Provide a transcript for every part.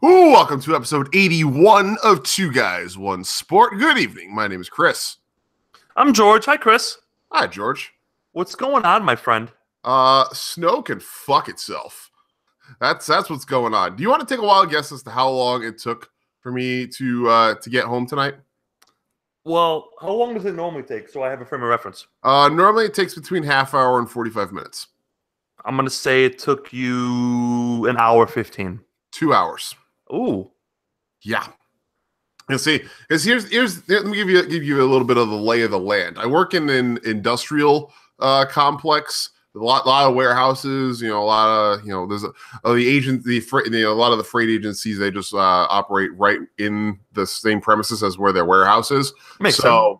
Welcome to episode 81 of Two Guys, One Sport. Good evening. My name is Chris. I'm George. Hi, Chris. Hi, George. What's going on, my friend? Snow can fuck itself. That's what's going on. Do you want to take a wild guess as to how long it took for me to get home tonight? Well, how long does it normally take? So I have a frame of reference. Normally it takes between half hour and 45 minutes. I'm gonna say it took you an hour 15. 2 hours. Ooh. Yeah. And see, because here's let me give you a little bit of the lay of the land. I work in an industrial complex, a lot of warehouses. A lot of there's a lot of the freight agencies. They just operate right in the same premises as where their warehouse is. Makes sense.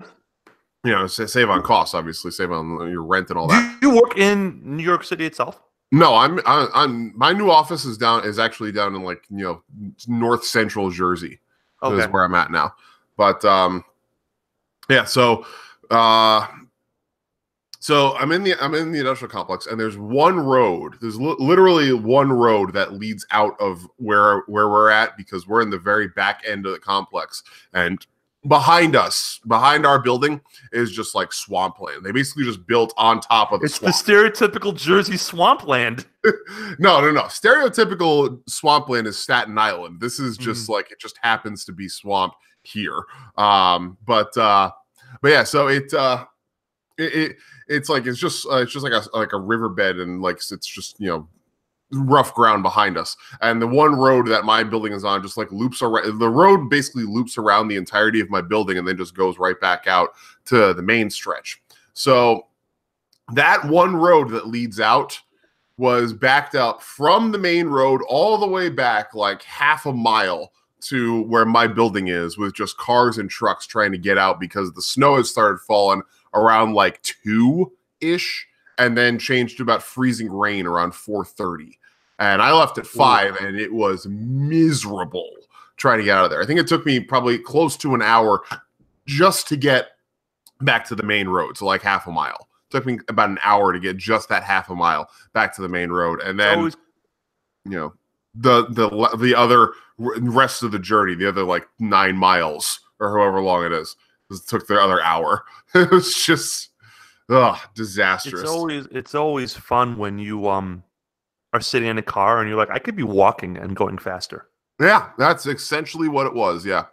Save on costs, obviously, save on your rent and all that. Do you work in New York City itself? No, I'm my new office is actually down in north central Jersey. Okay. Is where I'm at now. But yeah, so I'm in the industrial complex, and there's one road. There's literally one road that leads out of where we're at, because we're in the very back end of the complex, and behind our building is just like swampland. They basically just built on top of the swamp. It's the stereotypical Jersey swampland. No. Stereotypical swampland is Staten Island. This is just it just happens to be swamp here. But yeah, so it's just like a riverbed, and it's just rough ground behind us, and the one road that my building is on just loops around. The road basically loops around the entirety of my building and then just goes right back out to the main stretch. So that one road that leads out was backed up from the main road all the way back like half a mile to where my building is, with just cars and trucks trying to get out because the snow has started falling around 2-ish and then changed to about freezing rain around 4:30. And I left at 5, and it was miserable trying to get out of there. I think it took me probably close to an hour just to get back to the main road, so half a mile. It took me about an hour to get just that half a mile back to the main road, and then the other rest of the journey, the other 9 miles or however long it is, it took the other hour. It was just disastrous. It's always fun when you are sitting in a car and you're like, I could be walking and going faster. Yeah, that's essentially what it was. Yeah,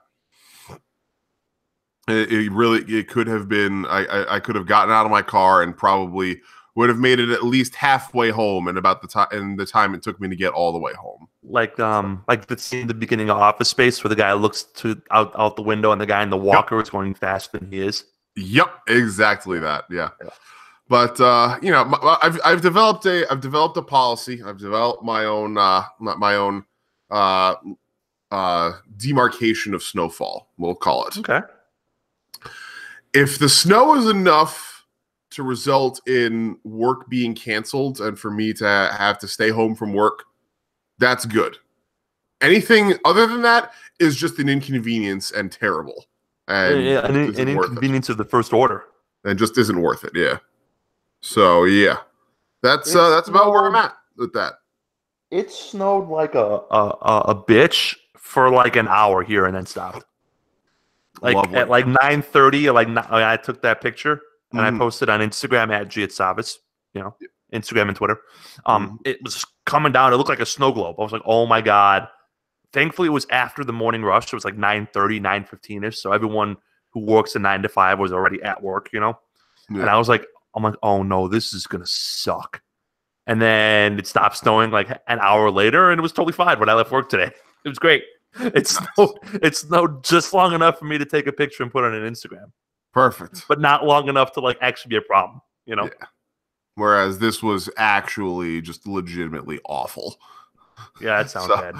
it could have been. I could have gotten out of my car and probably would have made it at least halfway home in about the time it took me to get all the way home. Like the scene in the beginning of Office Space where the guy looks out the window and the guy in the walker is going faster than he is. Yep, exactly that. Yeah. But I've developed a policy. I've developed my own demarcation of snowfall, we'll call it. Okay. If the snow is enough to result in work being canceled and for me to have to stay home from work, that's good. Anything other than that is just an inconvenience and terrible. And an inconvenience of the first order. And just isn't worth it, yeah. So yeah, that's about where I'm at with that. It snowed like a bitch for an hour here and then stopped. Lovely. At 9:30, I took that picture and I posted on Instagram at @Savas, Instagram and Twitter. It was coming down. It looked like a snow globe. I was like, oh my God. Thankfully, it was after the morning rush. It was 9:30, 9:15-ish. So everyone who works a 9 to 5 was already at work, Yeah. And I'm like, oh no, this is going to suck. And then it stopped snowing an hour later, and it was totally fine when I left work today. It was great. It snowed just long enough for me to take a picture and put it on Instagram. Perfect. But not long enough to actually be a problem, Yeah. Whereas this was actually just legitimately awful. Yeah, that sounds bad.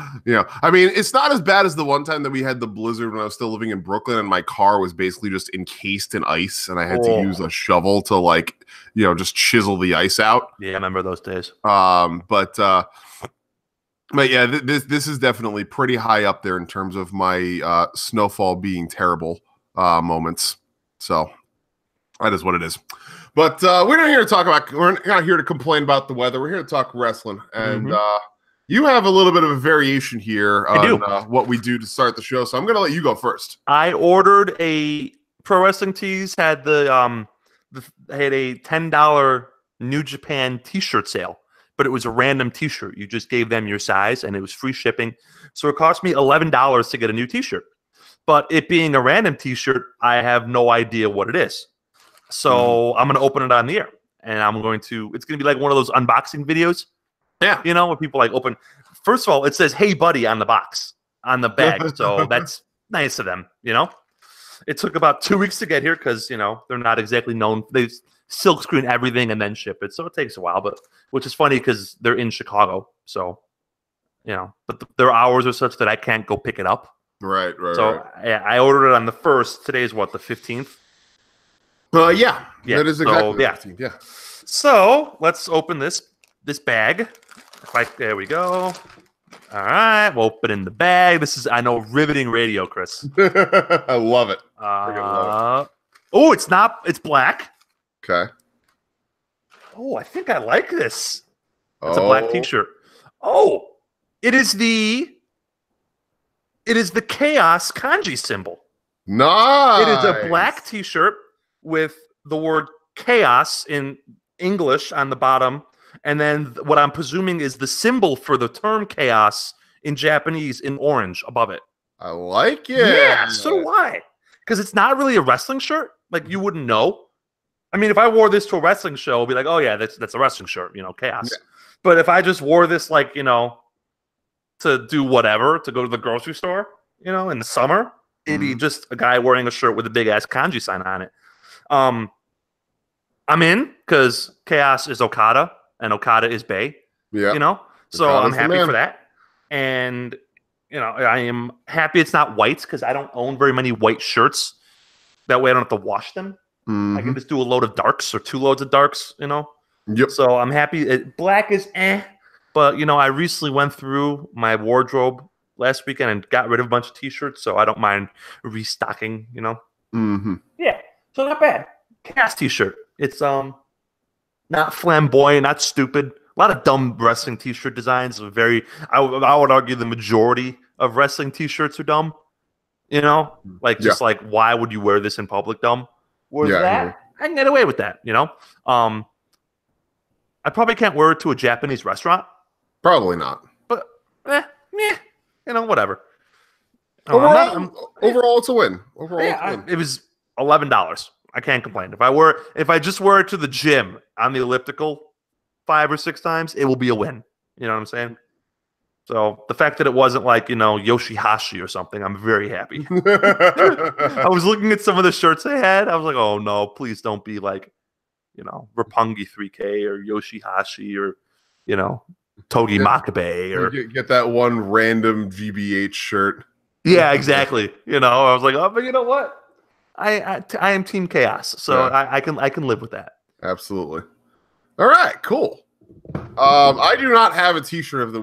I mean, it's not as bad as the one time that we had the blizzard when I was still living in Brooklyn, and my car was basically just encased in ice, and I had to use a shovel to just chisel the ice out. Yeah, I remember those days. But yeah, this is definitely pretty high up there in terms of my snowfall being terrible moments. So that is what it is. But we're not here to talk about. We're not here to complain about the weather. We're here to talk wrestling, and You have a little bit of a variation here on what we do to start the show, so I'm going to let you go first. I ordered a Pro Wrestling Tees had had a $10 New Japan T-shirt sale, but it was a random T-shirt. You just gave them your size, and it was free shipping. So it cost me $11 to get a new T-shirt. But it being a random T-shirt, I have no idea what it is. So I'm going to open it on the air, and it's going to be like one of those unboxing videos. Yeah. You know, where people like open. First of all, it says, "Hey, buddy," on the box, on the bag. So that's nice of them, you know. It took about 2 weeks to get here because, you know, they're not exactly known. They silk screen everything and then ship it. So it takes a while, which is funny because they're in Chicago. So, you know, but their hours are such that I can't go pick it up. Right. So I ordered it on the 1st. Today is what, the 15th? Yeah. That is exactly the 15th. Yeah. So let's open this bag. There we go. All right, we'll open in the bag. This is, I know, riveting radio, Chris. I love it. Oh, it's not. It's black. Okay. Oh, I think I like this. It's a black T-shirt. Oh, it is the Chaos kanji symbol. Nice. It is a black T-shirt with the word Chaos in English on the bottom. And then what I'm presuming is the symbol for the term chaos in Japanese in orange above it. I like it. Yeah, so do I. Because it's not really a wrestling shirt. Like, you wouldn't know. I mean, if I wore this to a wrestling show, I'd be like, oh, yeah, that's a wrestling shirt, you know, chaos. Yeah. But if I just wore this, like, you know, to do whatever, to go to the grocery store, you know, in the summer, it'd be just a guy wearing a shirt with a big-ass kanji sign on it. I'm in because chaos is Okada. And Okada is Bay, you know? So Okada's I'm happy for that. And, you know, I am happy it's not white because I don't own very many white shirts. That way I don't have to wash them. I can just do a load of darks or 2 loads of darks, you know? Yep. So I'm happy. Black is but, you know, I recently went through my wardrobe last weekend and got rid of a bunch of T-shirts, so I don't mind restocking, you know? Yeah, so not bad. Chaos T-shirt. It's, not flamboyant, not stupid. A lot of dumb wrestling T-shirt designs. I would argue the majority of wrestling T-shirts are dumb. You know, just like, why would you wear this in public? Dumb. I can get away with that. You know, I probably can't wear it to a Japanese restaurant. Probably not. But you know, whatever. Overall, it's a win. It was $11. I can't complain. If I just wear it to the gym on the elliptical 5 or 6 times, it will be a win. You know what I'm saying? So the fact that it wasn't like, you know, Yoshihashi or something, I'm very happy. I was looking at some of the shirts they had. I was like, oh no, please don't be like, you know, Roppongi 3K or Yoshihashi or, you know, Togi Makabe or get that one random GBH shirt. Yeah, exactly. You know, I was like, oh, but you know what? I am Team Chaos, so I can live with that. Absolutely. All right, cool. I do not have a T-shirt of the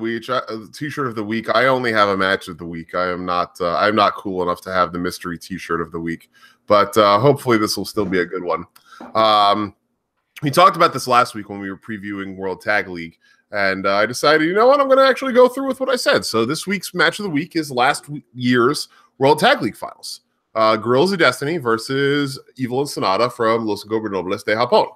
week. I only have a match of the week. I'm not cool enough to have the mystery T-shirt of the week, but hopefully this will still be a good one. We talked about this last week when we were previewing World Tag League, and I decided, you know what, I'm going to actually go through with what I said. So this week's match of the week is last year's World Tag League finals. Guerrillas of Destiny versus Evil and Sonata from Los Ingobernables de Japón.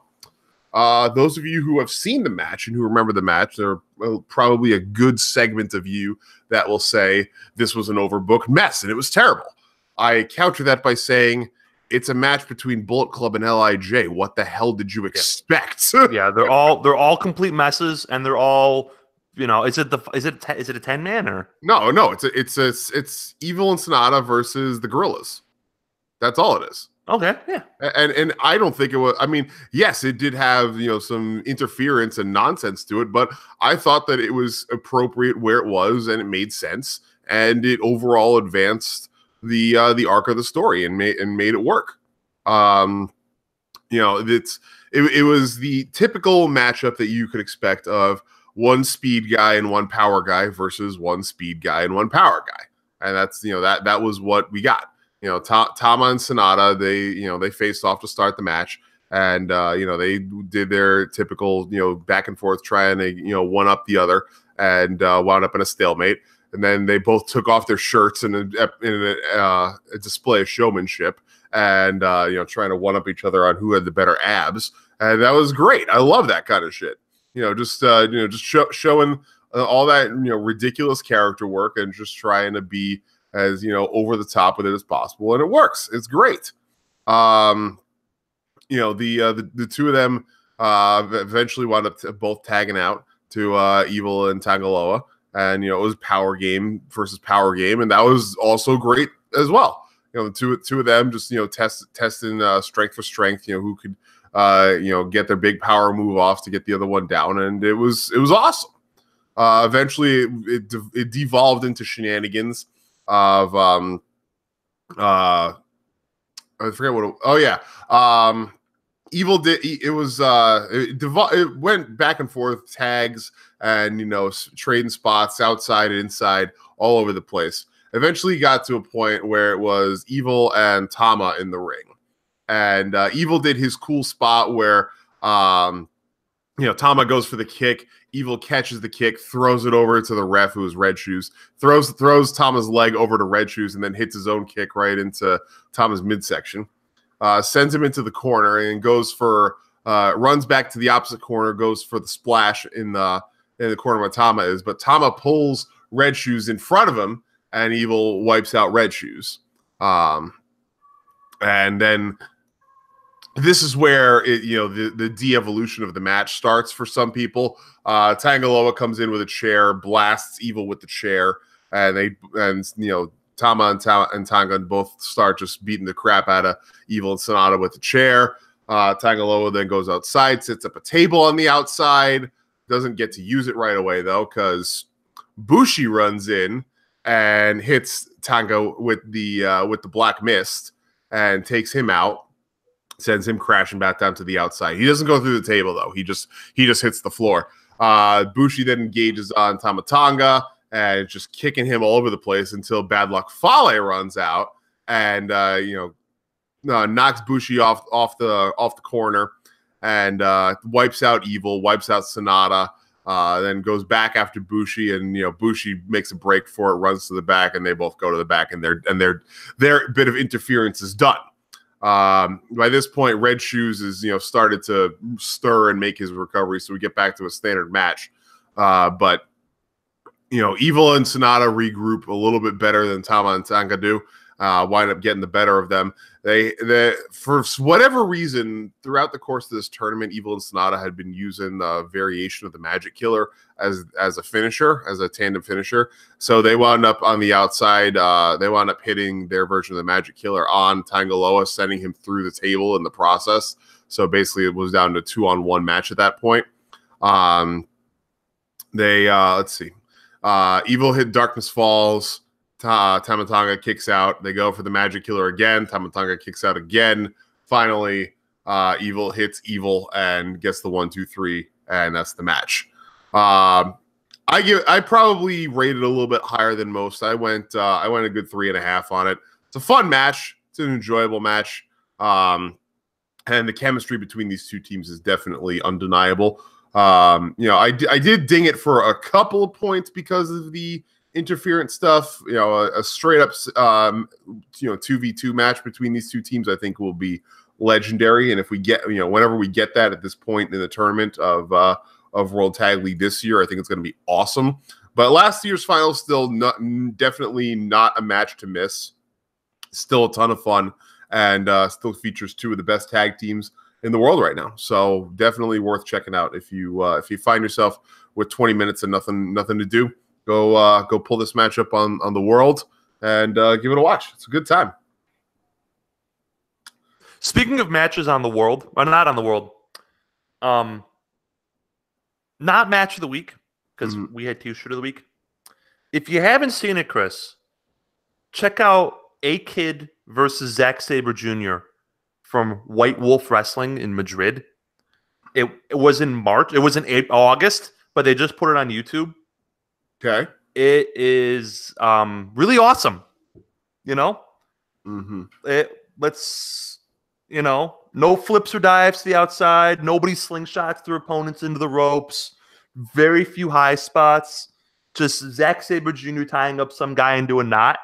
Those of you who have seen the match and who remember the match, there are probably a good segment of you that will say this was an overbooked mess and it was terrible. I counter that by saying it's a match between Bullet Club and LIJ. What the hell did you expect? Yeah, they're all complete messes, and they're all, you know, is it a 10-man or no? It's Evil and Sonata versus the Guerrillas. That's all it is. Okay, yeah. And I don't think it was, I mean, yes, it did have, you know, some interference and nonsense to it, but I thought that it was appropriate where it was and it made sense and it overall advanced the arc of the story and made it work. You know, it was the typical matchup that you could expect of one speed guy and one power guy versus one speed guy and one power guy. And that's, you know, that was what we got. You know, Tama and Sonata, they faced off to start the match, and you know, they did their typical, you know, back and forth trying to, you know, one up the other, and wound up in a stalemate. And then they both took off their shirts in a display of showmanship and trying to one up each other on who had the better abs. And that was great. I love that kind of shit. Just showing all that ridiculous character work and just trying to be as over the top with it as possible, and it works. It's great. The two of them eventually wound up both tagging out to Evil and Tanga Loa, and it was power game versus power game, and that was also great as well. The two of them just testing strength for strength. Who could get their big power move off to get the other one down, and it was awesome. Eventually, it devolved into shenanigans of I forget what. Evil did. It went back and forth, tags and trading spots outside and inside, all over the place. Eventually, got to a point where it was Evil and Tama in the ring, and Evil did his cool spot where Tama goes for the kick. Evil catches the kick, throws it over to the ref, who is Red Shoes, throws Tama's leg over to Red Shoes, and then hits his own kick right into Tama's midsection. Sends him into the corner and goes for runs back to the opposite corner, goes for the splash in the corner where Tama is, but Tama pulls Red Shoes in front of him, and Evil wipes out Red Shoes. And then this is where the de-evolution of the match starts for some people. Tanga Loa comes in with a chair, blasts Evil with the chair, and Tama and Tanga both start just beating the crap out of Evil and Sonata with the chair. Tanga Loa then goes outside, sets up a table on the outside. Doesn't get to use it right away though, because Bushi runs in and hits Tanga with the black mist and takes him out. Sends him crashing back down to the outside. He doesn't go through the table though. He just hits the floor. Bushi then engages on Tama Tonga and just kicking him all over the place until Bad Luck Fale runs out and knocks Bushi off the corner and wipes out Evil, wipes out Sonata. Then goes back after Bushi, and Bushi makes a break for it, runs to the back, and they both go to the back, and their bit of interference is done. By this point, Red Shoes is started to stir and make his recovery, so we get back to a standard match. But Evil and Sonata regroup a little bit better than Tama and Tanga do. Wind up getting the better of them. They for whatever reason throughout the course of this tournament, Evil and Sonata had been using a variation of the Magic Killer as a finisher, as a tandem finisher. So they wound up on the outside. They wound up hitting their version of the Magic Killer on Tanga Loa, sending him through the table in the process. So basically, it was down to a 2-on-1 match at that point. Let's see. Evil hit Darkness Falls. Tama Tonga kicks out. They go for the Magic Killer again. Tama Tonga kicks out again. Finally, Evil hits Evil and gets the 1-2-3, and that's the match. I probably rated a little bit higher than most. I went a good 3.5 on it. It's a fun match. It's an enjoyable match. And the chemistry between these two teams is definitely undeniable. I did ding it for a couple of points because of the interference stuff. A straight up 2v2 match between these two teams I think will be legendary, and if we get whenever we get that at this point in the tournament of World Tag League this year, I think it's going to be awesome. But last year's final still definitely not a match to miss. Still a ton of fun, and still features two of the best tag teams in the world right now. So definitely worth checking out if you find yourself with 20 minutes and nothing to do. Go pull this matchup on the World and give it a watch. It's a good time. Speaking of matches on the World, or not on the World, not match of the week, because we had T-shirt of the week. If you haven't seen it, Chris, check out A-Kid versus Zack Sabre Jr. from White Wolf Wrestling in Madrid. It was in March. It was in August, but they just put it on YouTube. Okay. It is really awesome. No flips or dives to the outside. Nobody slingshots their opponents into the ropes. Very few high spots. just Zack Sabre Jr. tying up some guy into a knot,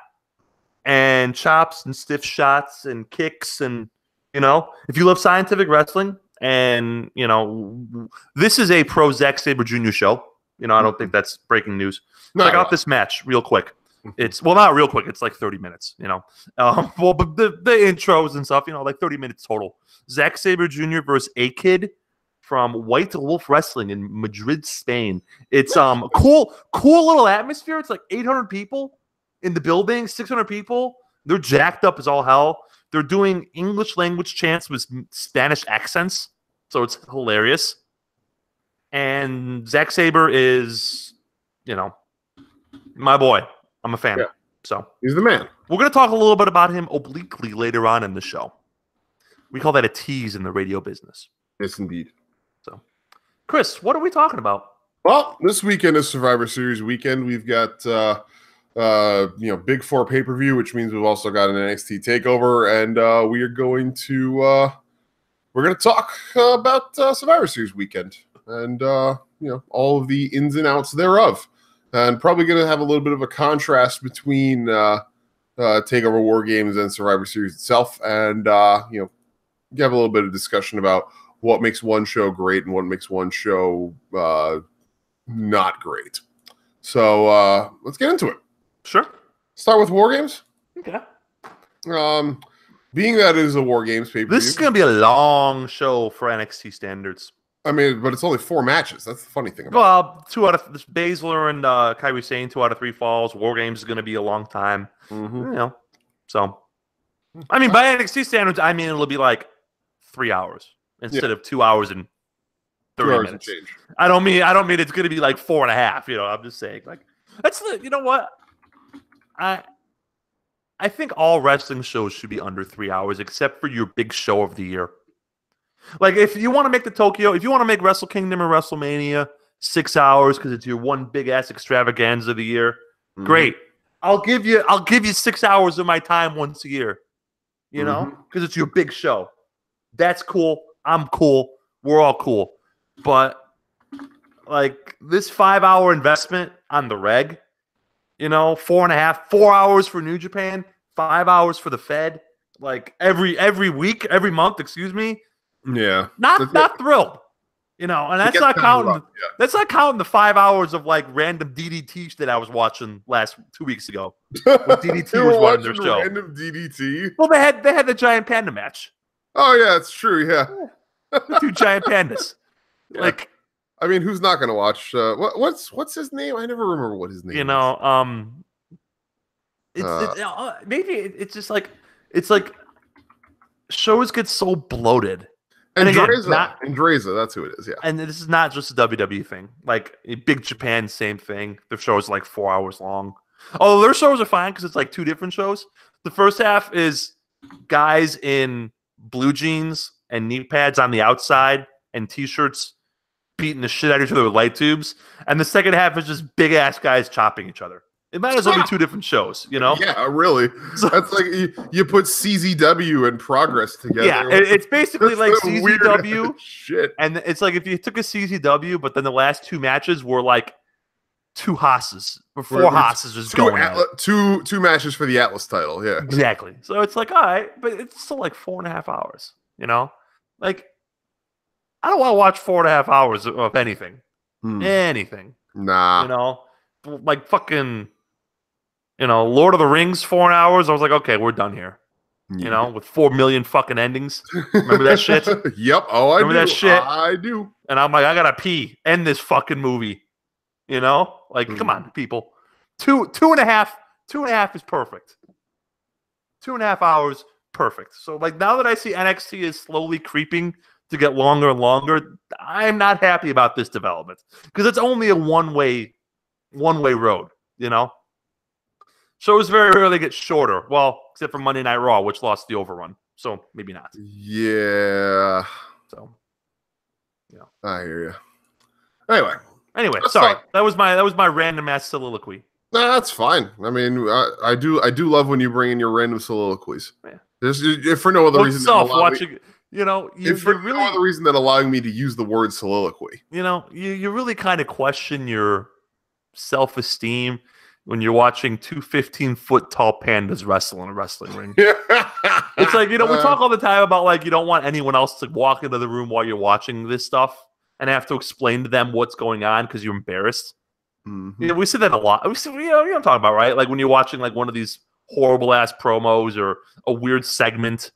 and chops and stiff shots and kicks. And, if you love scientific wrestling, and, this is a pro Zack Sabre Jr. show. I don't think that's breaking news. Check out this match real quick. It's not real quick. It's like 30 minutes, but the intros and stuff, like 30 minutes total. Zack Sabre Jr. versus A-Kid from White Wolf Wrestling in Madrid, Spain. It's cool little atmosphere. It's like 800 people in the building, 600 people. They're jacked up as all hell. They're doing English language chants with Spanish accents, so it's hilarious. And Zack Sabre is, my boy. I'm a fan. Yeah. So he's the man. We're going to talk a little bit about him obliquely later on in the show. We call that a tease in the radio business. Yes, indeed. So, Chris, what are we talking about? Well, this weekend is Survivor Series weekend. We've got Big Four pay-per-view, which means we've also got an NXT Takeover, and we are going to talk about Survivor Series weekend and all of the ins and outs thereof. And probably going to have a little bit of a contrast between Takeover War Games and Survivor Series itself, and have a little bit of discussion about what makes one show great and what makes one show not great. So let's get into it. Sure. Start with War Games. Okay. Being that it is a War Games pay-per-view, this is going to be a long show for NXT standards. I mean, but it's only 4 matches. That's the funny thing about it. 2 out of Baszler and Kyrie Sain, 2 out of 3 falls. War Games is going to be a long time. Mm-hmm. So, I mean, by NXT standards, I mean it'll be like 3 hours instead of 2 hours and 30 minutes. Change. I don't mean it's going to be like 4.5. I'm just saying, like, that's what I think all wrestling shows should be under 3 hours, except for your big show of the year. Like, if you want to make if you want to make Wrestle Kingdom or WrestleMania 6 hours because it's your one big ass extravaganza of the year, great. I'll give you 6 hours of my time once a year, because it's your big show. That's cool. I'm cool. We're all cool. But like this 5-hour investment on the reg, 4.5, 4 hours for New Japan, 5 hours for the Fed, like every week, every month, excuse me. Yeah, not thrilled, and that's not counting. That's not counting the 5 hours of like random DDT that I was watching 2 weeks ago. When DDT was watching their show. Random DDT. Well, they had the giant panda match. Oh yeah, it's true. Yeah, the 2 giant pandas. Yeah. Like, I mean, who's not going to watch? What's his name? I never remember what his name. Maybe it's just like shows get so bloated. And Andreza, that's who it is, yeah. And this is not just a WWE thing. Like, Big Japan, same thing. Their shows are like 4 hours long. Although their shows are fine because it's like 2 different shows. The first half is guys in blue jeans and knee pads on the outside and T-shirts beating the shit out of each other with light tubes. And the second half is just big-ass guys chopping each other. It might as well be 2 different shows, Yeah, really. That's like you put CZW and Progress together. Yeah, it's basically like CZW. Shit. And it's like if you took a CZW, but then the last 2 matches were like 2 Haas's. Or 4 Haas's just going out. Two matches for the Atlas title, yeah. Exactly. So it's like, all right, but it's still like 4.5 hours, Like, I don't want to watch 4.5 hours of anything. Anything. Nah. Like fucking... Lord of the Rings, 4 hours. I was like, okay, we're done here. With 4 million fucking endings. Remember that shit? Yep. Oh, I remember that shit. I do. And I'm like, I gotta pee. End this fucking movie. Like, come on, people. 2.5 is perfect. 2.5 hours, perfect. So, like, now that I see NXT is slowly creeping to get longer and longer, I'm not happy about this development because it's only a one-way road. Shows very rarely get shorter. Well, except for Monday Night Raw, which lost the overrun. So maybe not. Yeah. So, I hear you. Anyway, sorry. That was my random ass soliloquy. Nah, that's fine. I mean, I do love when you bring in your random soliloquies. Yeah. If for no other reason no other reason than allowing me to use the word soliloquy. You really kind of question your self-esteem when you're watching two 15-foot tall pandas wrestle in a wrestling ring. It's like, we talk all the time about, like, you don't want anyone else to walk into the room while you're watching this stuff and have to explain to them what's going on because you're embarrassed. Mm-hmm. We see that a lot. We see, you know what I'm talking about, right? Like when you're watching like one of these horrible-ass promos or a weird segment,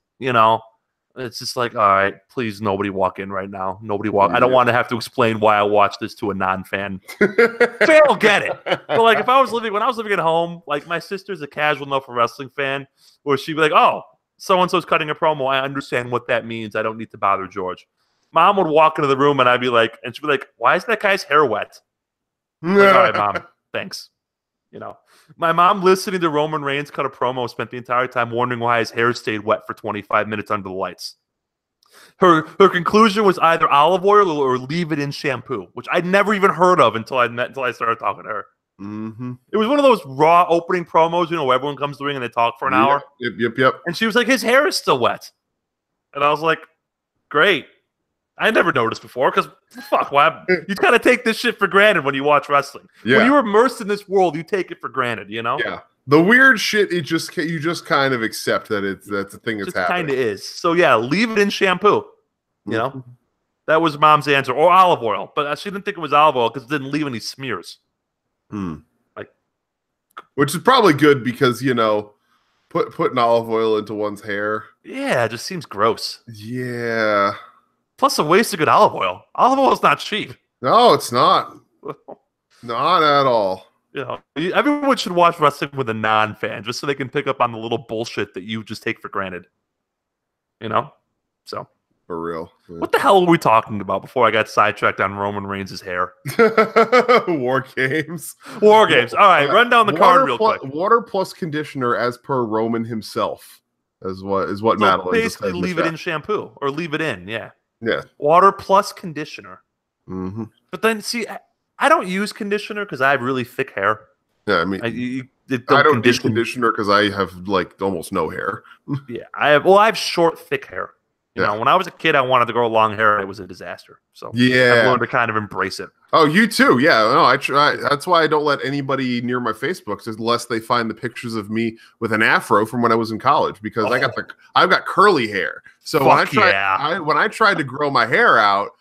it's just like, all right, please, nobody walk in right now. Nobody walk. Yeah. I don't want to have to explain why I watch this to a non-fan. Fan will get it. But like, when I was living at home, like my sister's a casual enough wrestling fan where she'd be like, oh, so-and-so's cutting a promo. I understand what that means. I don't need to bother George. Mom would walk into the room and I'd be like, and she'd be like, why is that guy's hair wet? Like, all right, Mom, thanks. My mom listening to Roman Reigns cut a promo spent the entire time wondering why his hair stayed wet for 25 minutes under the lights. Her conclusion was either olive oil or leave it in shampoo, which I'd never even heard of until I started talking to her. Mm-hmm. It was one of those raw opening promos, where everyone comes to the ring and they talk for an hour. Yep. And she was like, his hair is still wet. And I was like, great. I never noticed before because why? You kind of take this shit for granted when you watch wrestling. Yeah. When you're immersed in this world, you take it for granted, Yeah. The weird shit, you just kind of accept that that's a thing that's happening. Kind of is. So yeah, leave it in shampoo. That was Mom's answer, or olive oil, but she didn't think it was olive oil because it didn't leave any smears. Which is probably good because putting olive oil into one's hair. Yeah, it just seems gross. Yeah. Plus, a waste of good olive oil. Olive oil is not cheap. No, it's not. Not at all. Everyone should watch wrestling with a non-fan just so they can pick up on the little bullshit that you just take for granted. So. For real. Yeah. What the hell were we talking about before I got sidetracked on Roman Reigns' hair? War Games. War Games. All right, run down the card real quick. Water plus conditioner as per Roman himself is what Madeline basically leave it in shampoo or leave it in, yeah. Yeah. Water plus conditioner. Mm-hmm. But then, see, I don't use conditioner because I have really thick hair. Yeah, I mean, I don't use conditioner because I have like almost no hair. Yeah, I have short, thick hair. When I was a kid, I wanted to grow long hair. It was a disaster. So I've learned to kind of embrace it. Oh, you too? Yeah. No, I try. That's why I don't let anybody near my Facebook unless they find the pictures of me with an afro from when I was in college because I've got curly hair. So when I tried to grow my hair out,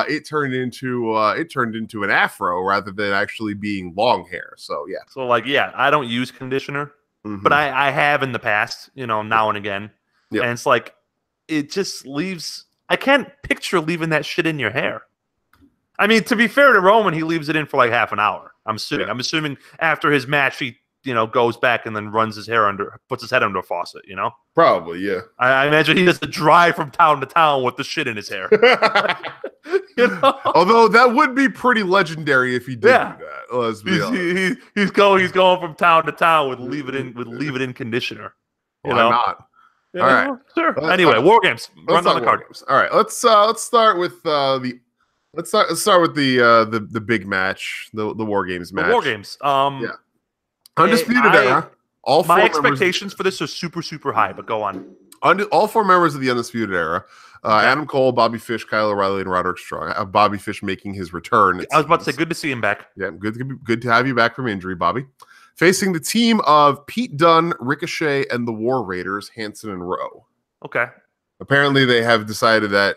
it turned into an afro rather than actually being long hair. So yeah. So I don't use conditioner, but I have in the past. Now and again. Yep. And it's like. It just leaves. I can't picture leaving that shit in your hair. I mean, to be fair to Roman, he leaves it in for like half an hour. I'm assuming. Yeah. I'm assuming after his match, he goes back and then puts his head under a faucet. Probably, yeah. I imagine he has to drive from town to town with the shit in his hair. Although that would be pretty legendary if he did do that. Let's be honest. He's going from town to town with leave it in conditioner. Why not? All right, sure. Anyway, War Games. Run down the card. All right, let's start with the big match, the War Games match. The War Games. Yeah. Undisputed Era. My expectations for this are super, super high, but go on. All four members of the Undisputed Era: Adam Cole, Bobby Fish, Kyle O'Reilly, and Roderick Strong. Bobby Fish making his return. I was about to say, good to see him back. Yeah, good to have you back from injury, Bobby. Facing the team of Pete Dunne, Ricochet, and the War Raiders, Hanson and Rowe. Okay. Apparently, they have decided that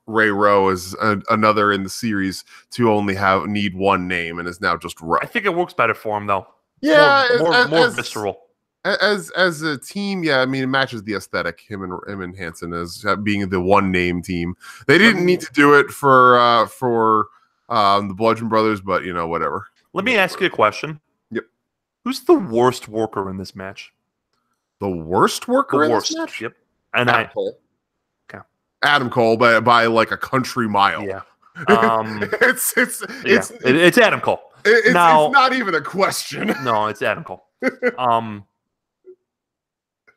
Ray Rowe is another in the series to only need one name and is now just Rowe. I think it works better for him, though. Yeah, more visceral. As a team, yeah, I mean, it matches the aesthetic. Him and Hanson as being the one name team. They didn't need to do it for the Bludgeon Brothers, but whatever. Let me ask you a question. Who's the worst worker in this match? The worst worker in this match? Yep. And Adam Cole. Okay. Adam Cole by like a country mile. Yeah. It's Adam Cole. It's not even a question. No, it's Adam Cole.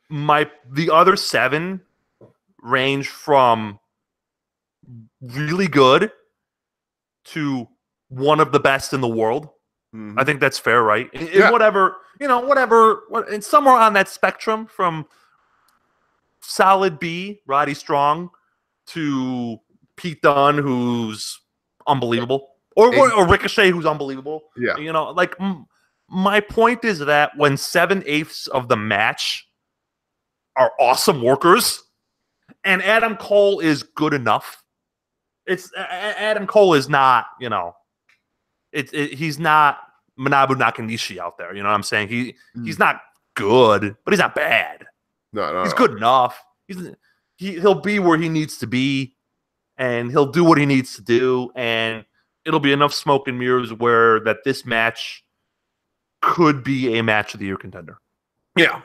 The other 7 range from really good to one of the best in the world. Mm-hmm. I think that's fair, right? Whatever, and somewhere on that spectrum from solid B, Roddy Strong, to Pete Dunne, who's unbelievable. or Ricochet, who's unbelievable. Yeah. You know, like my point is that when 7/8 of the match are awesome workers, and Adam Cole is good enough. Adam Cole is not, you know, he's not Manabu Nakanishi out there. You know what I'm saying? He's not good, but he's not bad. No, he's good enough. He'll be where he needs to be, and he'll do what he needs to do, and it'll be enough smoke and mirrors where that this match could be a match of the year contender. Yeah.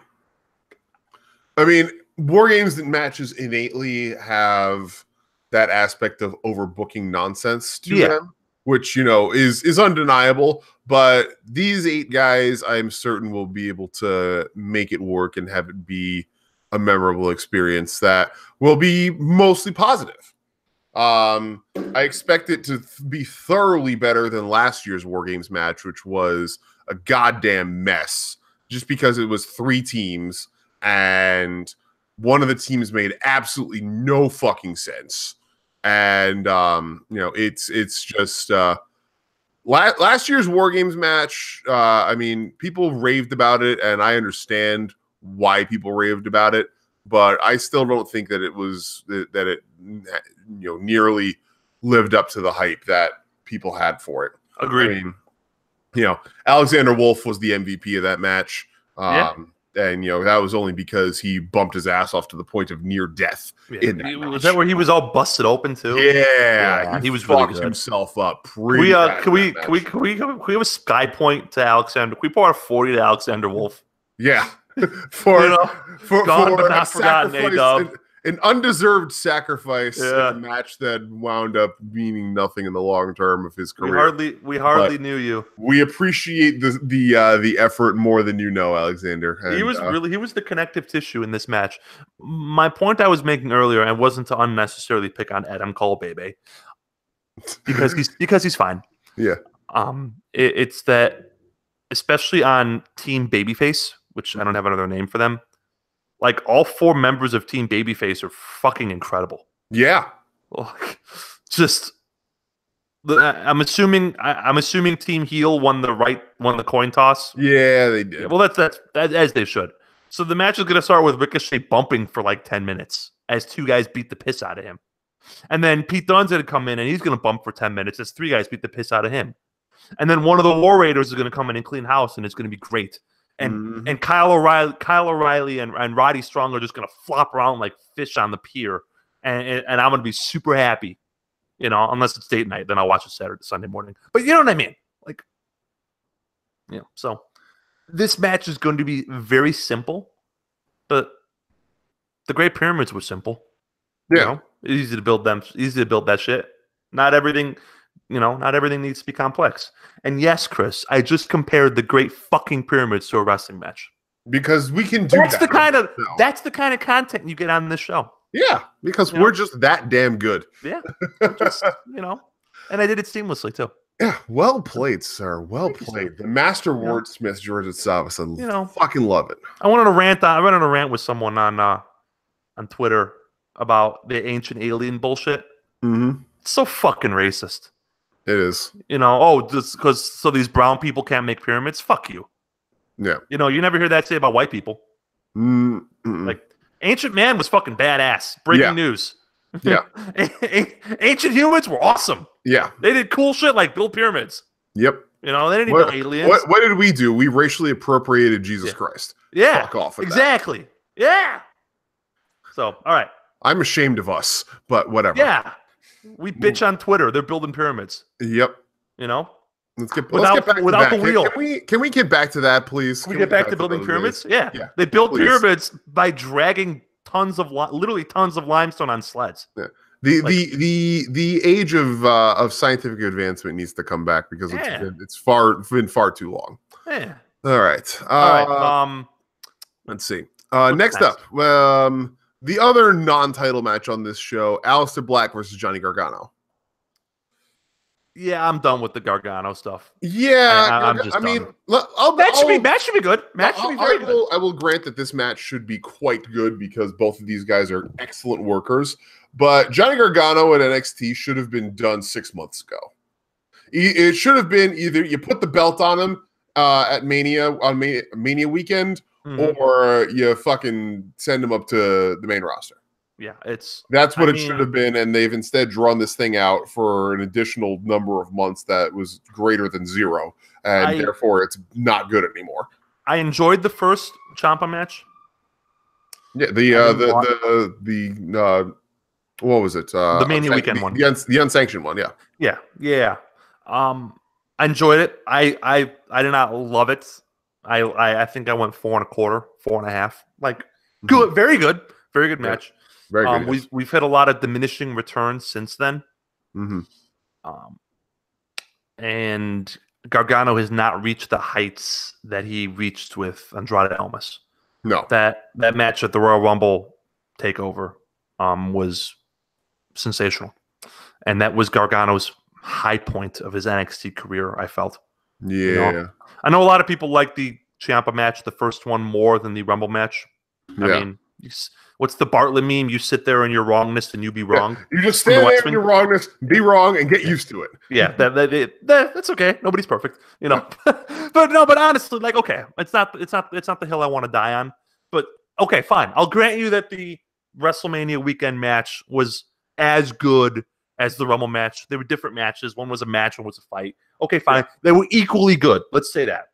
I mean, War Games matches innately have that aspect of overbooking nonsense to them, which, you know, is undeniable. But these 8 guys, I'm certain, will be able to make it work and have it be a memorable experience that will be mostly positive. I expect it to be thoroughly better than last year's War Games match, which was a goddamn mess, just because it was 3 teams and one of the teams made absolutely no fucking sense. And, you know, it's just, last year's War Games match, I mean, people raved about it, and I understand why people raved about it, but I still don't think that it you know, nearly lived up to the hype that people had for it. Agreed. I mean, you know, Alexander Wolf was the MVP of that match. And, you know, that was only because he bumped his ass off to the point of near death. In that was that where he was all busted open too? Yeah, he was really fucked good. himself up. Can we have a sky point to Alexander? Can we pour a 40 to Alexander Wolf? Yeah, for gone but not forgotten. An undeserved sacrifice in a match that wound up meaning nothing in the long term of his career. We hardly knew you. We appreciate the effort more than you know, Alexander. And, he was the connective tissue in this match. My point I was making earlier, and wasn't to unnecessarily pick on Adam Cole, baby, because he's fine. Yeah. It's that, especially on Team Babyface, which I don't have another name for them. Like, all 4 members of Team Babyface are fucking incredible. Yeah. Like, just, I'm assuming Team Heel won the coin toss. Yeah, they did. Well, that's as they should. So the match is going to start with Ricochet bumping for like 10 minutes as 2 guys beat the piss out of him. And then Pete Dunne's going to come in and he's going to bump for 10 minutes as 3 guys beat the piss out of him. And then one of the War Raiders is going to come in and clean house, and it's going to be great. And Kyle O'Reilly and Roddy Strong are just going to flop around like fish on the pier. And I'm going to be super happy, you know, unless it's date night. Then I'll watch it Sunday morning. But you know what I mean? Like, you know, so this match is going to be very simple, but the Great Pyramids were simple. Yeah. You know? Easy to build that shit. Not everything needs to be complex. And yes, Chris, I just compared the Great fucking Pyramids to a wrestling match. Because we can do that's that. That's the kind of content you get on this show. Yeah, because we're just that damn good. Yeah. Just, you know, and I did it seamlessly too. Yeah, well played, sir. Well played. The master wordsmith, George Savas. You know, fucking love it. I went on a rant with someone on Twitter about the ancient alien bullshit. Mm-hmm. It's so fucking racist. It is. You know, just because these brown people can't make pyramids. Fuck you. Yeah. You know, you never hear that say about white people. Like, ancient man was fucking badass. Breaking news. Yeah. Ancient humans were awesome. Yeah. They did cool shit like build pyramids. Yep. You know, they didn't even know aliens. What did we do? We racially appropriated Jesus Christ. Yeah. Fuck off. Exactly. That. Yeah. So, all right. I'm ashamed of us, but whatever. Yeah. We bitch on Twitter. They're building pyramids. Yep. You know? Let's get back to that. The wheel. Can we get back to that, please? Can we get back to building pyramids? Yeah. They built pyramids by dragging literally tons of limestone on sleds. Yeah. The age of scientific advancement needs to come back because it's been far too long. Yeah. All right. Let's see. Next up, the other non-title match on this show: Aleister Black versus Johnny Gargano. Yeah, I'm done with the Gargano stuff. Yeah, I'm just done. Match should be good. Match should be very good. I will grant that this match should be quite good because both of these guys are excellent workers. But Johnny Gargano at NXT should have been done 6 months ago. It should have been either you put the belt on him at Mania on Mania weekend, or you fucking send him up to the main roster. Yeah, that's what it should have been, and they've instead drawn this thing out for an additional number of months that was greater than 0, and therefore it's not good anymore. I enjoyed the first Ciampa match. Yeah, what was it? The Mania weekend one, the unsanctioned one. Yeah. I enjoyed it. I did not love it. I think I went 4.25, 4.5. Like good, very good match. Very good. We've had a lot of diminishing returns since then. And Gargano has not reached the heights that he reached with Andrade Almas. No, that match at the Royal Rumble Takeover was sensational, and that was Gargano's high point of his NXT career. I felt. Yeah, I know a lot of people like the Ciampa match, the first one, more than the Rumble match. I mean, what's the Bartlett meme? You sit there in your wrongness and you be wrong. You just stand there in your wrongness, be wrong, and get used to it. Yeah, that's okay. Nobody's perfect, but honestly, like, okay, it's not the hill I want to die on. But okay, fine. I'll grant you that the WrestleMania weekend match was as good as the Rumble match. They were different matches. One was a match, one was a fight. Okay, fine. They were equally good. Let's say that.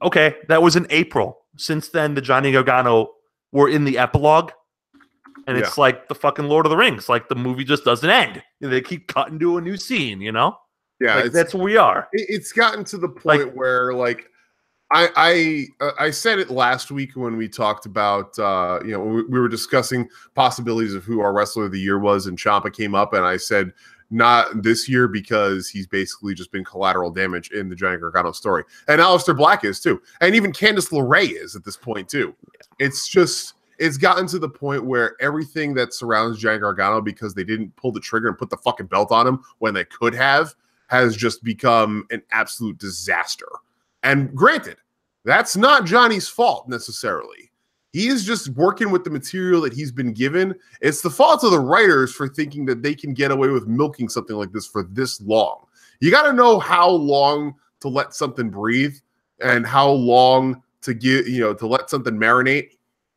Okay, that was in April. Since then, the Johnny Gargano were in the epilogue, and it's like the fucking Lord of the Rings. Like the movie just doesn't end. They keep cutting to a new scene. Yeah, like, that's where we are. It's gotten to the point where, like, I said it last week when we talked about we were discussing possibilities of who our Wrestler of the Year was, and Ciampa came up, and I said not this year because he's basically just been collateral damage in the Johnny Gargano story, and Aleister Black is too, and even Candice LeRae is at this point too. It's gotten to the point where everything that surrounds Johnny Gargano, because they didn't pull the trigger and put the fucking belt on him when they could have, has just become an absolute disaster. And granted, that's not Johnny's fault necessarily. He is just working with the material that he's been given. It's the fault of the writers for thinking that they can get away with milking something like this for this long. You got to know how long to let something breathe and how long to to let something marinate.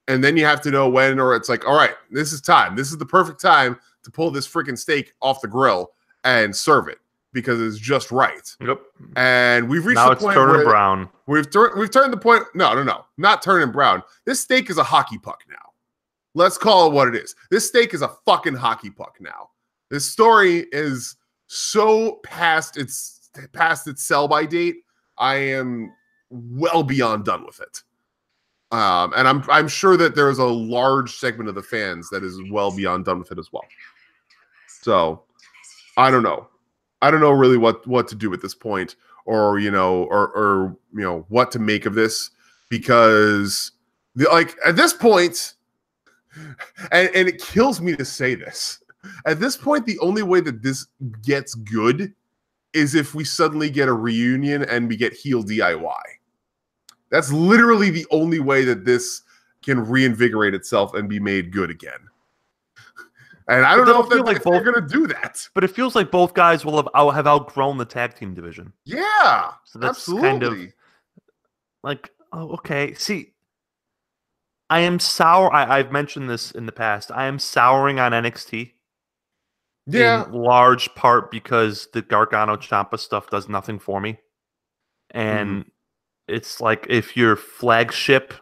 And then you have to know when, or it's like, all right, this is time. This is the perfect time to pull this freaking steak off the grill and serve it, because it's just right. Yep. And we've reached now the point turning where brown. We've turned the point. No, not turning brown. This steak is a hockey puck now. Let's call it what it is. This steak is a fucking hockey puck now. This story is so past its sell-by date. I am well beyond done with it. And I'm sure that there's a large segment of the fans that is well beyond done with it as well. So I don't know. I don't know really what to do at this point, or what to make of this, because at this point, and it kills me to say this, at this point, the only way that this gets good is if we suddenly get a reunion and we get heel DIY. That's literally the only way that this can reinvigorate itself and be made good again. And I don't know if they're going to do that. But it feels like both guys will have outgrown the tag team division. Yeah, so that's absolutely. Kind of like, oh, okay. See, I am sour. I've mentioned this in the past. I am souring on NXT. Yeah. In large part because the Gargano Ciampa stuff does nothing for me. And it's like, if your flagship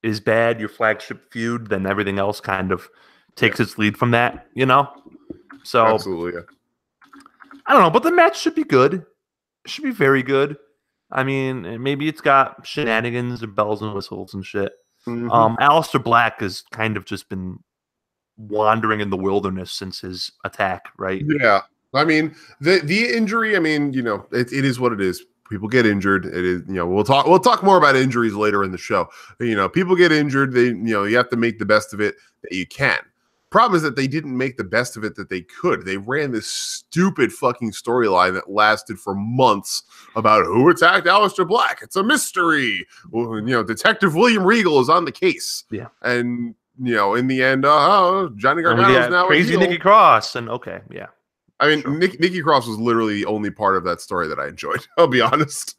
is bad, your flagship feud, then everything else kind of takes its lead from that, So absolutely, I don't know, but the match should be good. It should be very good. I mean, maybe it's got shenanigans and bells and whistles and shit. Aleister Black has kind of just been wandering in the wilderness since his attack, right? Yeah, I mean the injury. I mean, it is what it is. People get injured. It is, we'll talk more about injuries later in the show. People get injured. You have to make the best of it that you can. Problem is that they didn't make the best of it that they could. They ran this stupid fucking storyline that lasted for months about who attacked Aleister Black. It's a mystery. Well, Detective William Regal is on the case. Yeah. And, in the end, Johnny Gargano is now crazy Nikki Cross. And okay, yeah. I mean, Sure. Nikki Cross was literally the only part of that story that I enjoyed. I'll be honest.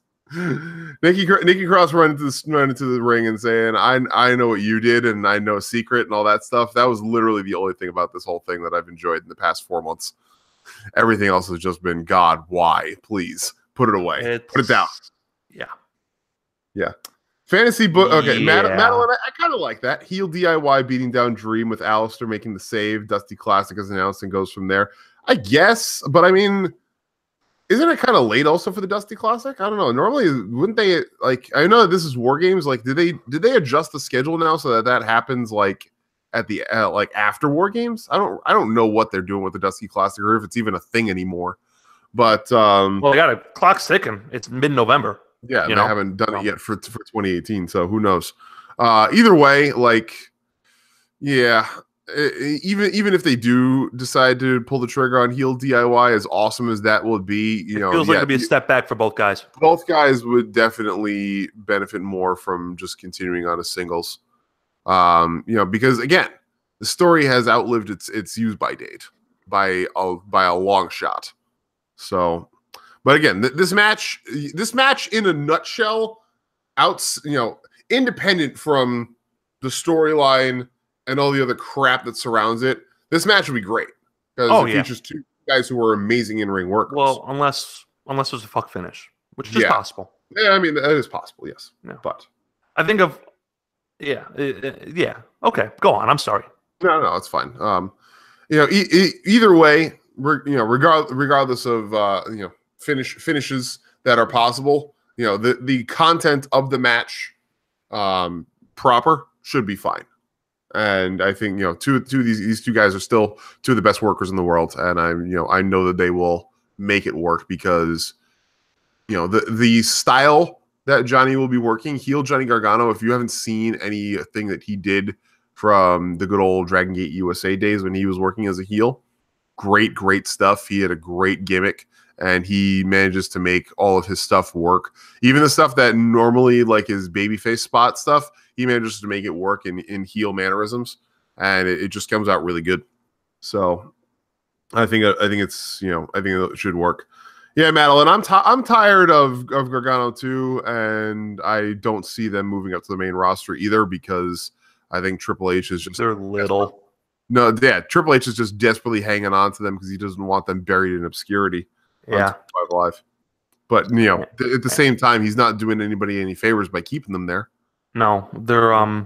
Nikki Cross running into the ring and saying, "I know what you did, and I know a secret," and all that stuff. That was literally the only thing about this whole thing that I've enjoyed in the past 4 months. Everything else has just been, God, why? Please put it away. Put it down. Yeah. Fantasy book. Okay, Yeah. Madeline, I kind of like that. Heel DIY beating down Dream with Alistair making the save. Dusty Classic is announced and goes from there. I guess, but I mean, isn't it kind of late also for the Dusty Classic? I don't know. Normally, wouldn't they like? I know that this is War Games. Like, did they adjust the schedule now so that happens like at the like after War Games? I don't know what they're doing with the Dusty Classic or if it's even a thing anymore. But well, they got a clock ticking. It's mid-November. Yeah, they haven't done it yet for 2018, so who knows? Either way, like, yeah, even if they do decide to pull the trigger on heel DIY, as awesome as that would be, it feels like it'd be a step back for both guys. Both guys would definitely benefit more from just continuing on as singles. Because again, the story has outlived its use by date by a long shot. So. But again, this match in a nutshell, independent from the storyline and all the other crap that surrounds it, this match would be great because it features two guys who are amazing in-ring workers. Well, unless there's a fuck finish, which is possible. Yeah, I mean that is possible. Yes, but I think of Okay, go on. I'm sorry. No, it's fine. Either way, regardless of finishes that are possible, the content of the match proper should be fine. And I think these two guys are still two of the best workers in the world, and I know that they will make it work because the style that Johnny will be working, heel Johnny Gargano, if you haven't seen anything that he did from the good old Dragon Gate USA days when he was working as a heel, great stuff. He had a great gimmick. And he manages to make all of his stuff work. Even the stuff that normally like his babyface spot stuff, he manages to make it work in heel mannerisms, and it just comes out really good. So I think it's I think it should work. Yeah, Madeline, I'm tired of Gargano too, and I don't see them moving up to the main roster either because I think Triple H is just they're little. No, yeah, Triple H is just desperately hanging on to them because he doesn't want them buried in obscurity. Yeah, Live. But at the same time, he's not doing anybody any favors by keeping them there. No, they're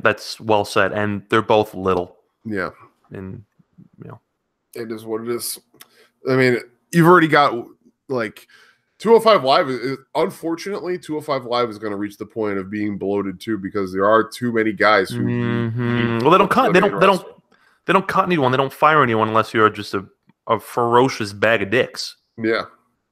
that's well said, and they're both little. Yeah, and it is what it is. I mean, you've already got like 205 Live. Unfortunately, 205 Live is going to reach the point of being bloated too because there are too many guys who. Well, they don't cut. They don't cut anyone. They don't fire anyone unless you're just a ferocious bag of dicks. Yeah.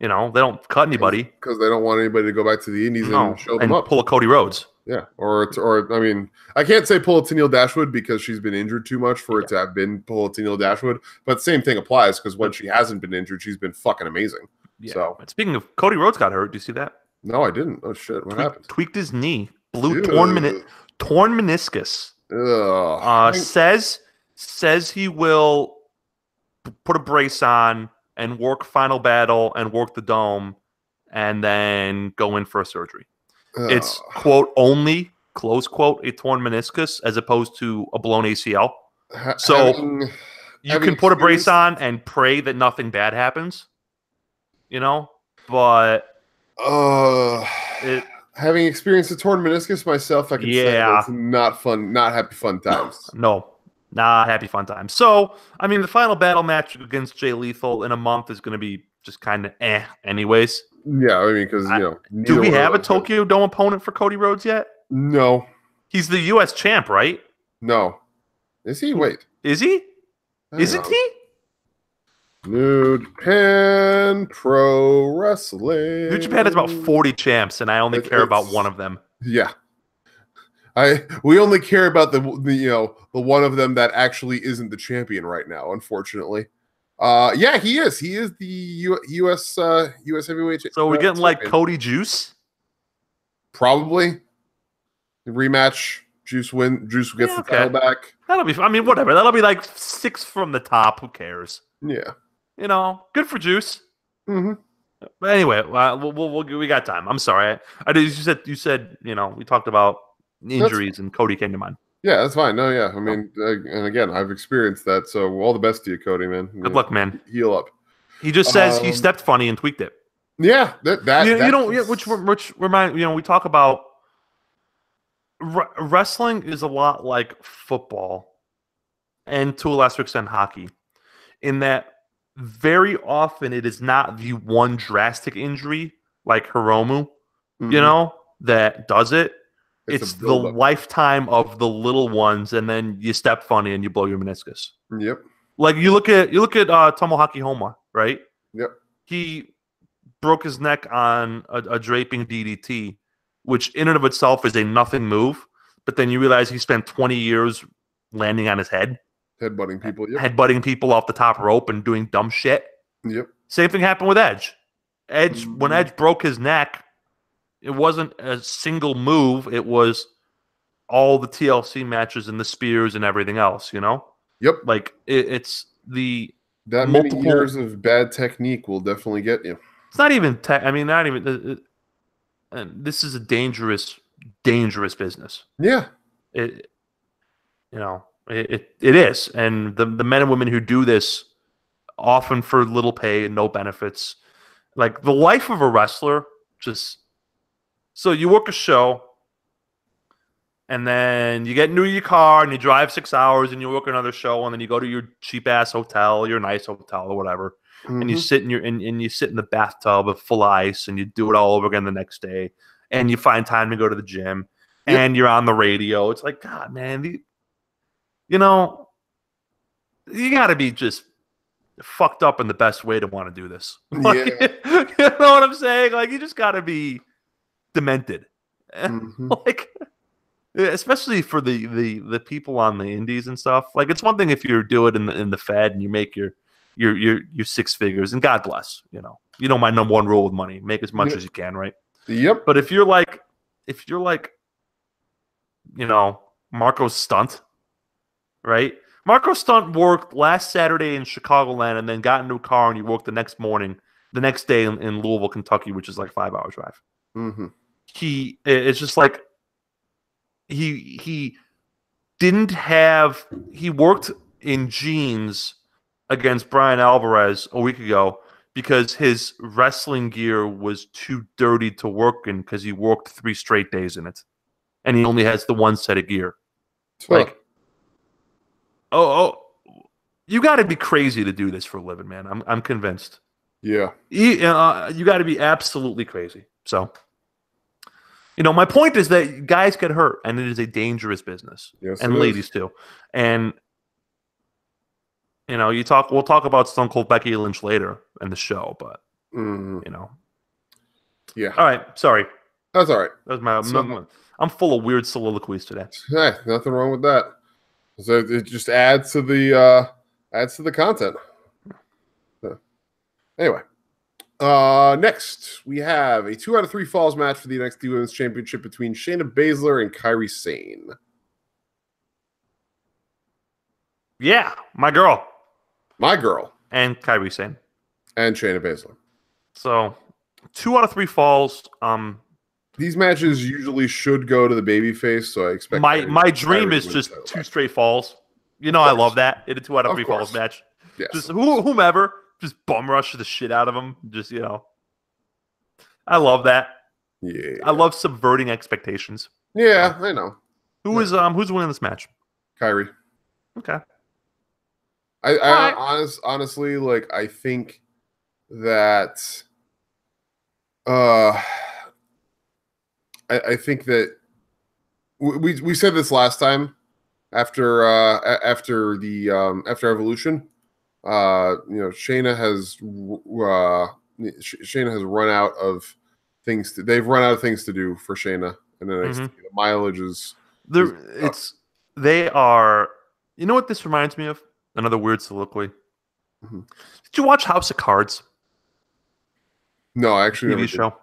They don't cut anybody. Because they don't want anybody to go back to the Indies and show them up. Pull a Cody Rhodes. Yeah. Or I mean, I can't say pull a Tenille Dashwood because she's been injured too much for it to have been pull a Tenille Dashwood. But same thing applies because when she hasn't been injured, she's been fucking amazing. Yeah. So speaking of, Cody Rhodes got hurt. Do you see that? No, I didn't. Oh shit. What happened? Tweaked his knee. Torn meniscus. Says he will put a brace on and work Final Battle and work the Dome and then go in for a surgery. It's, quote, only, close quote, a torn meniscus as opposed to a blown ACL. So you can put a brace on and pray that nothing bad happens, but having experienced a torn meniscus myself, I can say it's not fun, not happy fun times. No. Nah, happy fun time. So, I mean, the Final Battle match against Jay Lethal in a month is going to be just kind of anyways. Yeah, I mean, because, do we have a Tokyo Dome opponent for Cody Rhodes yet? No. He's the U.S. champ, right? No. Is he? Wait. Is he? Isn't he? New Japan Pro Wrestling. New Japan has about 40 champs, and I only care about one of them. Yeah. We only care about the one of them that actually isn't the champion right now, unfortunately. Yeah, he is. He is the U.S. heavyweight. So we're getting like Cody Juice? Probably. Rematch. Juice gets the title back. That'll be. I mean, whatever. That'll be like 6 from the top. Who cares? Yeah. You know, good for Juice. Mm-hmm. But anyway, we got time. I'm sorry. You said we talked about injuries and Cody came to mind. Yeah, that's fine. No, yeah. I mean, and again, I've experienced that. So all the best to you, Cody, man. Good luck, man. Heal up. He just says he stepped funny and tweaked it. Yeah, which remind we talk about wrestling is a lot like football, and to a lesser extent hockey, in that very often it is not the one drastic injury like Hiromu, that does it. It's the lifetime of the little ones, and then you step funny and you blow your meniscus. Yep. Like you look at Tomohaki Honma, right? Yep. He broke his neck on a draping DDT, which in and of itself is a nothing move. But then you realize he spent 20 years landing on his head. Headbutting people. Yep. Headbutting people off the top rope and doing dumb shit. Yep. Same thing happened with Edge. When Edge broke his neck, it wasn't a single move. It was all the TLC matches and the spears and everything else, Yep. Like, it's the that many years of bad technique will definitely get you. It's not even not even this is a dangerous business. Yeah. It is. And the men and women who do this often for little pay and no benefits. Like the life of a wrestler, so you work a show and then you get into your car and you drive 6 hours and you work another show and then you go to your cheap ass hotel, your nice hotel or whatever. And you sit in you sit in the bathtub of full ice and you do it all over again the next day. And you find time to go to the gym and you're on the radio. It's like, God, man, you got to be just fucked up in the best way to want to do this. Like, you know what I'm saying? Like, you just got to be demented. Like, especially for the people on the indies and stuff. Like, it's one thing if you do it in the Fed and you make your six figures, and God bless, my number one rule with money, make as much as you can, right? Yep. But if you're like Marco Stunt, right? Marco Stunt worked last Saturday in Chicagoland and then got into a car and he worked the next day in Louisville, Kentucky, which is like 5-hour drive. It's just like he worked in jeans against Brian Alvarez a week ago because his wrestling gear was too dirty to work in because he worked 3 straight days in it. And he only has the one set of gear. Like, you got to be crazy to do this for a living, man. I'm convinced. Yeah. You got to be absolutely crazy. So, my point is that guys get hurt, and it is a dangerous business. Yes, and ladies too. And we'll talk about Stone Cold Becky Lynch later in the show, but yeah. All right, sorry. That's all right. I'm full of weird soliloquies today. Hey, nothing wrong with that. So it just adds to the content. So, anyway, next we have a 2 out of 3 falls match for the NXT Women's Championship between Shayna Baszler and Kyrie Sain. Yeah, my girl. And Kyrie Sain. And Shayna Baszler. So, 2 out of 3 falls. These matches usually should go to the babyface, so I expect my dream is just 2 straight falls. I love that in a 2 out of 3 falls match. Yes. Just whomever, just bum rush the shit out of them. Just I love that. Yeah, I love subverting expectations. Yeah, I know. Who's winning this match? Kyrie. Okay. Honestly, like, I think that I think that we said this last time after Evolution. Shayna has run out of things. They've run out of things to do for Shayna, and then the mileage is there. They are. You know what this reminds me of? Another weird soliloquy. Did you watch House of Cards? No, I actually TV show.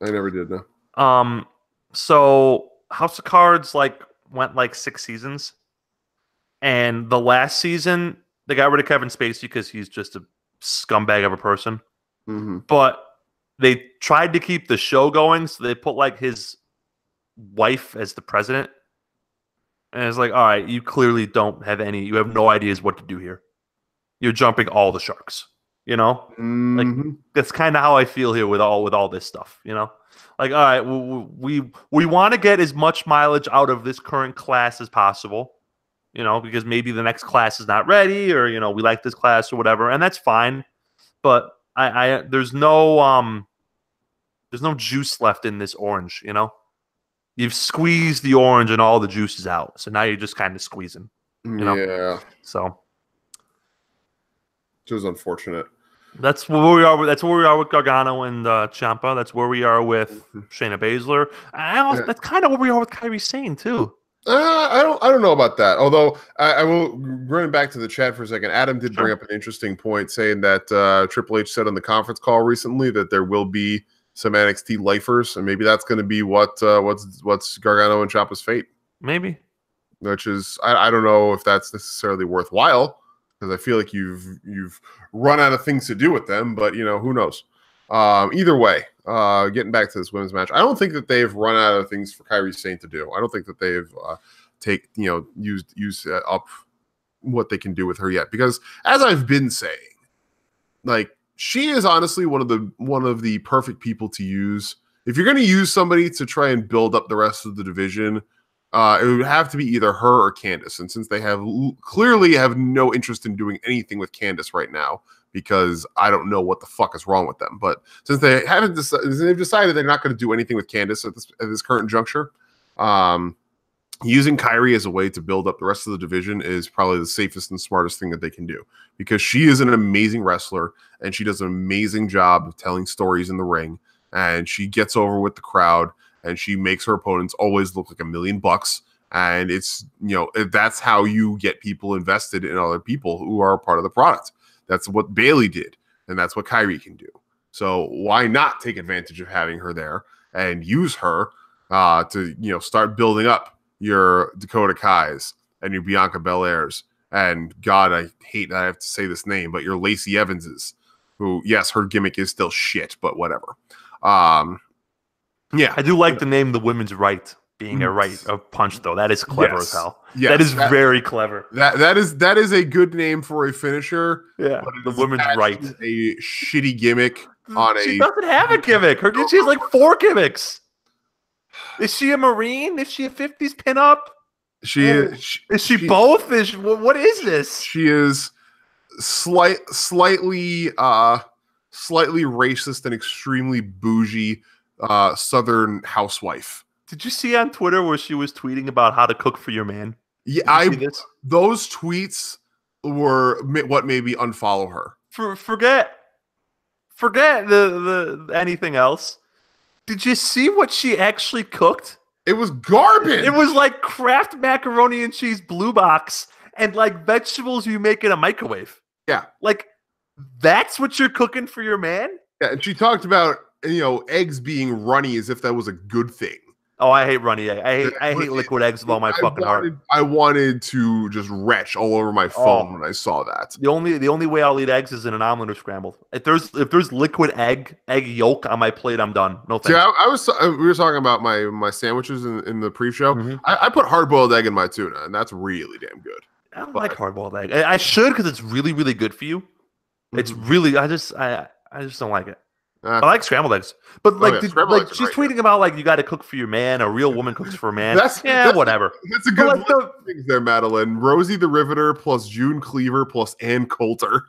I never did. No. So House of Cards went 6 seasons, and the last season they got rid of Kevin Spacey because he's just a scumbag of a person. Mm-hmm. But they tried to keep the show going, so they put like his wife as the president. And it's like, all right, you clearly don't have you have no ideas what to do here. You're jumping all the sharks, you know? Like that's kind of how I feel here with all this stuff, you know? Like, all right, we want to get as much mileage out of this current class as possible, you know, because maybe the next class is not ready, or you know, we like this class or whatever, and that's fine. But there's no juice left in this orange, you know? You've squeezed the orange and all the juice is out. So now you're just kind of squeezing. You know? Yeah. So it was unfortunate. That's where we are. That's where we are with Gargano and Ciampa. That's where we are with Shayna Baszler. That's kind of where we are with Kyrie Sain too. I don't know about that. Although I will, running back to the chat for a second. Adam did bring up an interesting point, saying that Triple H said on the conference call recently that there will be some NXT lifers, and maybe that's going to be what's Gargano and Ciampa's fate. Maybe, which is I don't know if that's necessarily worthwhile, because I feel like you've run out of things to do with them. But you know, who knows? Either way, getting back to this women's match, I don't think that they've run out of things for Kyrie Sain to do. I don't think that they've used up what they can do with her yet, because as I've been saying, like, she is honestly one of the perfect people to use. If you're going to use somebody to try and build up the rest of the division, it would have to be either her or Candice. And since they clearly have no interest in doing anything with Candice right now, because I don't know what the fuck is wrong with them. But since they've decided they're not going to do anything with Candice at this current juncture, using Kyrie as a way to build up the rest of the division is probably the safest and smartest thing that they can do, because she is an amazing wrestler and she does an amazing job of telling stories in the ring, and she gets over with the crowd and she makes her opponents always look like $1 million. And it's, you know, that's how you get people invested in other people who are a part of the product. That's what Bayley did, and that's what Kyrie can do. So why not take advantage of having her there and use her to, you know, start building up your Dakota Kais and your Bianca Belairs, and God, I hate that I have to say this name, but your Lacey Evanses, who, yes, her gimmick is still shit, but whatever. Yeah, I do like the name, the women's right being a right of punch, though. That is clever as hell. Yes, that is very clever. That is a good name for a finisher. Yeah, the women's right. A shitty gimmick She doesn't have a gimmick. She has like 4 gimmicks. Is she a Marine? Is she a 50s pinup? Is she both? What is this? She is slightly racist and extremely bougie Southern housewife. Did you see on Twitter where she was tweeting about how to cook for your man? Yeah, those tweets were what made me unfollow her. Forget the anything else. Did you see what she actually cooked? It was garbage. It was like Kraft macaroni and cheese blue box and like vegetables you make in a microwave. Yeah. Like, that's what you're cooking for your man? Yeah, and she talked about, you know, eggs being runny as if that was a good thing. Oh, I hate runny egg. I hate liquid eggs with all my fucking heart. I wanted to just retch all over my phone when I saw that. The only way I'll eat eggs is in an omelet or scrambled. If there's liquid egg yolk on my plate, I'm done. No thanks. See, we were talking about my sandwiches in the pre-show. Mm-hmm. I put hard-boiled egg in my tuna, and that's really damn good. I don't like hard-boiled egg. I should, because it's really, really good for you. Mm-hmm. It's really I just don't like it. I like scrambled eggs, but like, she's tweeting about like you got to cook for your man. A real woman cooks for a man. Whatever. That's a good things there, Madeline. Rosie the Riveter plus June Cleaver plus Ann Coulter.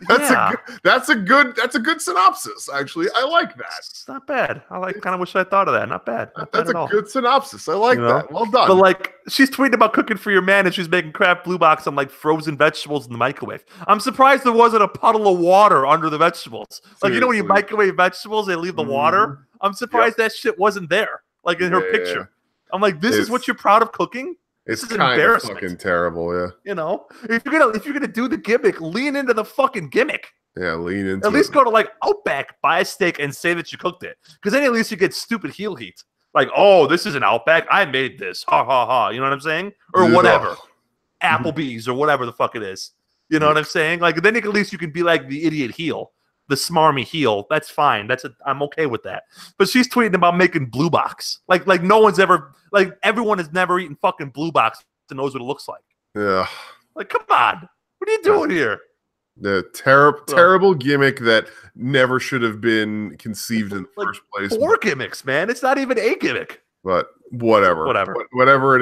That's a good synopsis. Actually, I like that. It's not bad. Kind of wish I thought of that. Not bad. That's a good synopsis. I like that. Well done. But like, she's tweeting about cooking for your man, and she's making Kraft Blue Box on like frozen vegetables in the microwave. I'm surprised there wasn't a puddle of water under the vegetables. Like, you know, when you microwave vegetables, they leave the water. I'm surprised that shit wasn't there. Like in her picture. I'm like, this is what you're proud of cooking? It's kind of fucking terrible, yeah. You know, if you're gonna do the gimmick, lean into the fucking gimmick. Yeah, lean into. At least go to like Outback, buy a steak, and say that you cooked it. Because then at least you get stupid heel heat. Like, oh, this is an Outback. I made this. Ha ha ha. You know what I'm saying? Or whatever. Applebee's or whatever the fuck it is. You know what I'm saying? Like, then at least you can be like the idiot heel, the smarmy heel. That's fine. I'm okay with that. But she's tweeting about making blue box. Like no one's ever, like, everyone has never eaten fucking blue box and knows what it looks like. Yeah. Like, come on. What are you doing here? The terrible gimmick that never should have been conceived in the first place. 4 gimmicks, man. It's not even a gimmick. But whatever it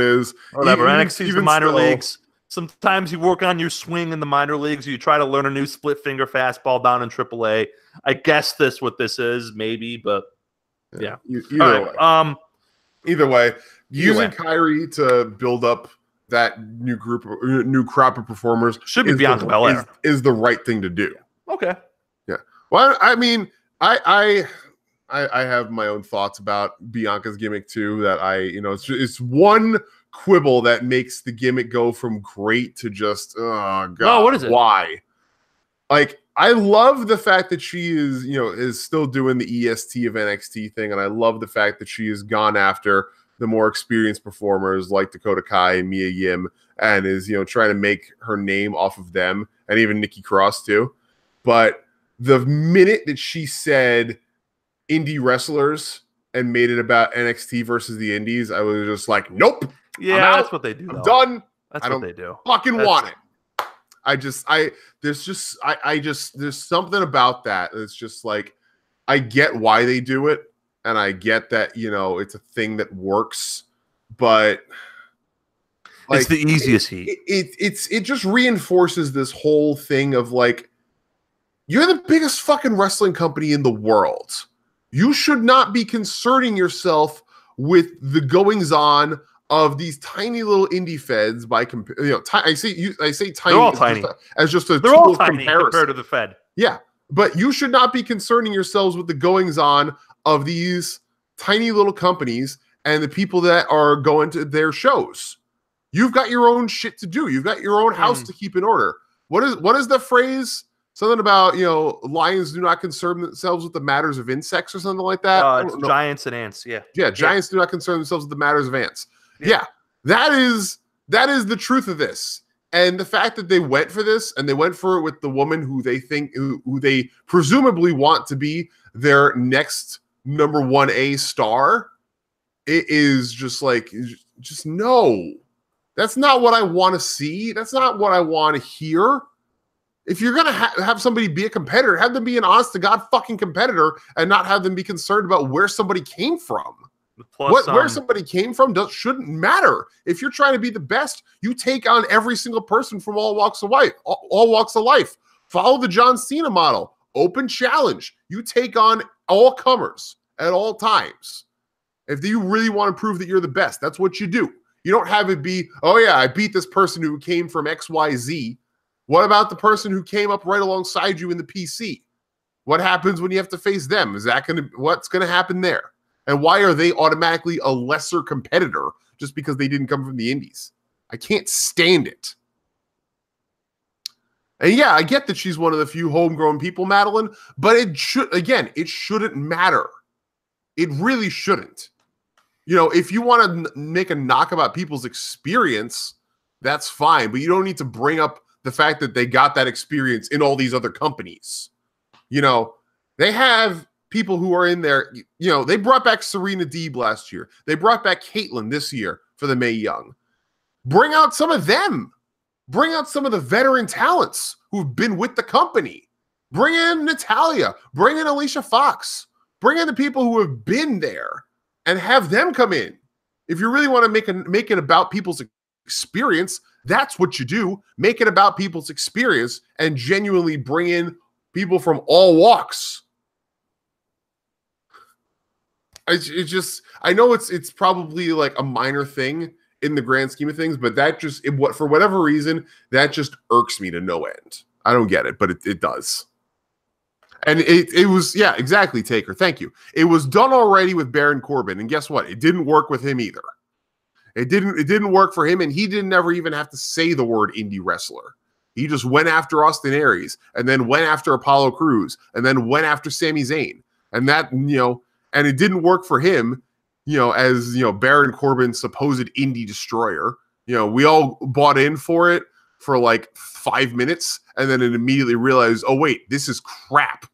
is. Whatever. NXT's the minor leagues. Sometimes you work on your swing in the minor leagues. You try to learn a new split finger fastball down in AAA. I guess what this is, maybe, but yeah. Either way, using Kyrie to build up that new crop of performers should be Bianca Belair is the right thing to do. Okay. Yeah. Well, I mean, I have my own thoughts about Bianca's gimmick too. That it's one quibble that makes the gimmick go from great to just what is it? Why? Like, I love the fact that she is still doing the EST of NXT thing, and I love the fact that she has gone after the more experienced performers like Dakota Kai and Mia Yim, and is trying to make her name off of them, and even Nikki Cross too. But the minute that she said indie wrestlers and made it about NXT versus the indies, I was just like, nope. Yeah, that's what they do. I'm done. That's what they do. Fucking want it. There's something about that. It's just like, I get why they do it, and I get that, it's a thing that works, but like, it's the easiest heat. It just reinforces this whole thing of like, you're the biggest fucking wrestling company in the world. You should not be concerning yourself with the goings on of these tiny little indie feds I say tiny. They're all tiny. As just a They're all tiny compared to the Fed. Yeah, but you should not be concerning yourselves with the goings on of these tiny little companies and the people that are going to their shows. You've got your own shit to do. You've got your own house to keep in order. What is the phrase? Something about, lions do not concern themselves with the matters of insects or something like that. It's giants and ants. Yeah. Yeah. Giants do not concern themselves with the matters of ants. Yeah. That is the truth of this. And the fact that they went for this, and they went for it with the woman who they presumably want to be their next number 1A star, it is just like, no. That's not what I want to see. That's not what I want to hear. If you're going to have somebody be a competitor, have them be an honest-to-God fucking competitor and not have them be concerned about where somebody came from. Plus, where somebody came from shouldn't matter. If you're trying to be the best, you take on every single person from all walks of life. Follow the John Cena model. Open challenge. You take on all comers at all times. If you really want to prove that you're the best, that's what you do. You don't have it be, oh yeah, I beat this person who came from XYZ. What about the person who came up right alongside you in the PC? What happens when you have to face them? What's going to happen there? And why are they automatically a lesser competitor just because they didn't come from the indies? I can't stand it. And yeah, I get that she's one of the few homegrown people, Madeline, but it shouldn't matter. It really shouldn't. If you want to make a knock about people's experience, that's fine, but you don't need to bring up the fact that they got that experience in all these other companies. They have people who are in there. They brought back Serena Deeb last year. They brought back Caitlyn this year for the Mae Young. Bring out some of them. Bring out some of the veteran talents who've been with the company. Bring in Natalya. Bring in Alicia Fox. Bring in the people who have been there and have them come in. If you really want to make it about people's experience, that's what you do. Make it about people's experience and genuinely bring in people from all walks. I know it's probably like a minor thing in the grand scheme of things, but for whatever reason, that just irks me to no end. I don't get it, but it does. And it was, yeah, exactly, Taker. Thank you. It was done already with Baron Corbin, and guess what? It didn't work with him either. It didn't work for him, and he didn't ever even have to say the word indie wrestler. He just went after Austin Aries, and then went after Apollo Crews, and then went after Sami Zayn. And that, and it didn't work for him, as, Baron Corbin's supposed indie destroyer. We all bought in for it for like 5 minutes, and then it immediately realized, oh wait, this is crap.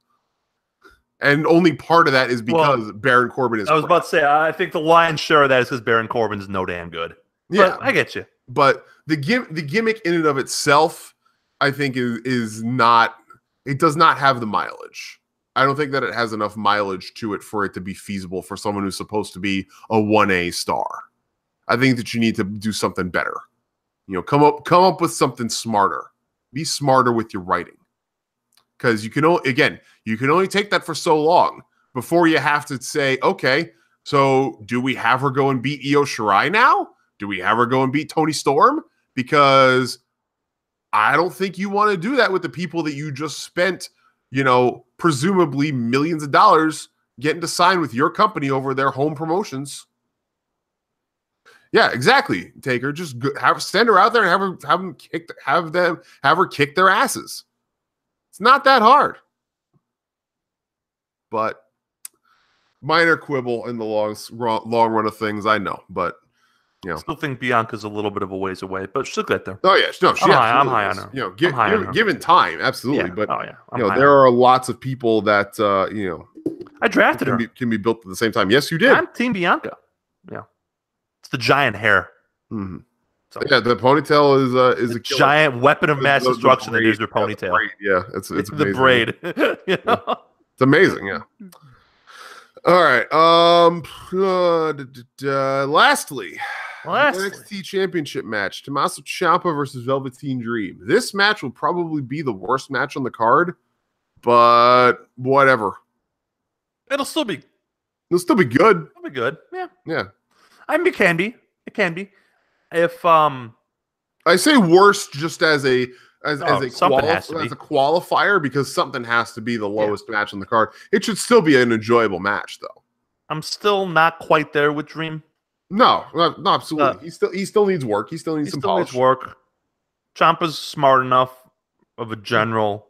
And only part of that is because Baron Corbin is. I was about to say, I think the lion's share of that is because Baron Corbin's no damn good. Yeah, but I get you. But the gimmick in and of itself, I think is not. It does not have the mileage. I don't think that it has enough mileage to it for it to be feasible for someone who's supposed to be a 1A star. I think that you need to do something better. Come up with something smarter. Be smarter with your writing. Because you can only take that for so long before you have to say, okay, so do we have her go and beat Io Shirai now? Do we have her go and beat Toni Storm? Because I don't think you want to do that with the people that you just spent, presumably millions of dollars getting to sign with your company over their home promotions. Yeah, exactly. Taker, just send her out there and have her kick their asses. It's not that hard. But minor quibble in the long run of things, I know. But I still think Bianca's a little bit of a ways away, but she'll get there. Oh yeah, no, I'm high on her. Given time, absolutely. Yeah. But there are lots of people that I drafted her can be built at the same time. Yes, you did. I'm Team Bianca. Yeah, it's the giant hair. Mm-hmm. So, yeah, the ponytail is a giant weapon of mass destruction. That is her ponytail. Yeah, it's the braid. It's amazing. Yeah. All right. Lastly, NXT Championship match: Tommaso Ciampa versus Velveteen Dream. This match will probably be the worst match on the card, but whatever. It'll still be good. It'll be good. Yeah. I mean, it can be. If I say worst just as a qualifier, because something has to be the lowest match on the card. It should still be an enjoyable match, though. I'm still not quite there with Dream. No, absolutely. He still needs work. He still needs some polish. Work. Ciampa's smart enough of a general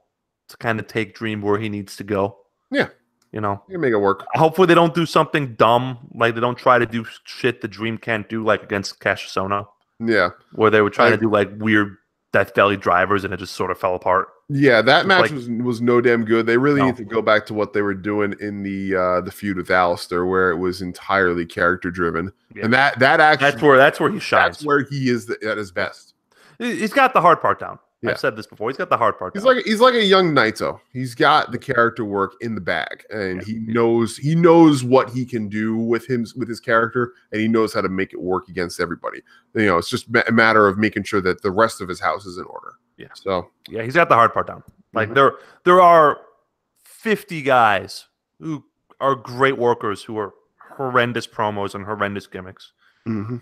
to kind of take Dream where he needs to go. Yeah. You can make it work. Hopefully they don't do something dumb, like they don't try to do shit the Dream can't do, like against Cash Sono. Yeah. Where they were trying to do like weird Death Valley drivers and it just sort of fell apart. Yeah, that match was no damn good. They really need to go back to what they were doing in the feud with Alistair, where it was entirely character driven. Yeah. And that actually that's where he shines. That's where he is at his best. He's got the hard part down. Yeah. I've said this before. He's got the hard part. He's like a young Naito. He's got the character work in the bag, and he knows what he can do with his character, and he knows how to make it work against everybody. It's just a matter of making sure that the rest of his house is in order. Yeah. So he's got the hard part down. Like there are 50 guys who are great workers who are horrendous promos and horrendous gimmicks. Mm-hmm.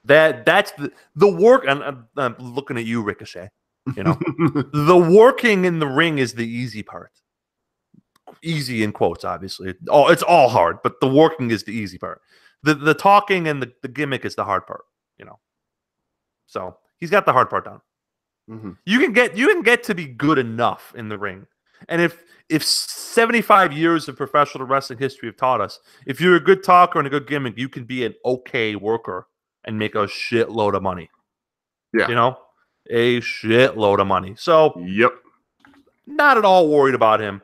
That's the work. And I'm looking at you, Ricochet. The working in the ring is the easy part. Easy in quotes, obviously. It's all hard, but the working is the easy part. The talking and the gimmick is the hard part. So he's got the hard part down. Mm-hmm. You can get to be good enough in the ring, and if 75 years of professional wrestling history have taught us, if you're a good talker and a good gimmick, you can be an okay worker and make a shitload of money. Yeah. A shitload of money. So, yep. Not at all worried about him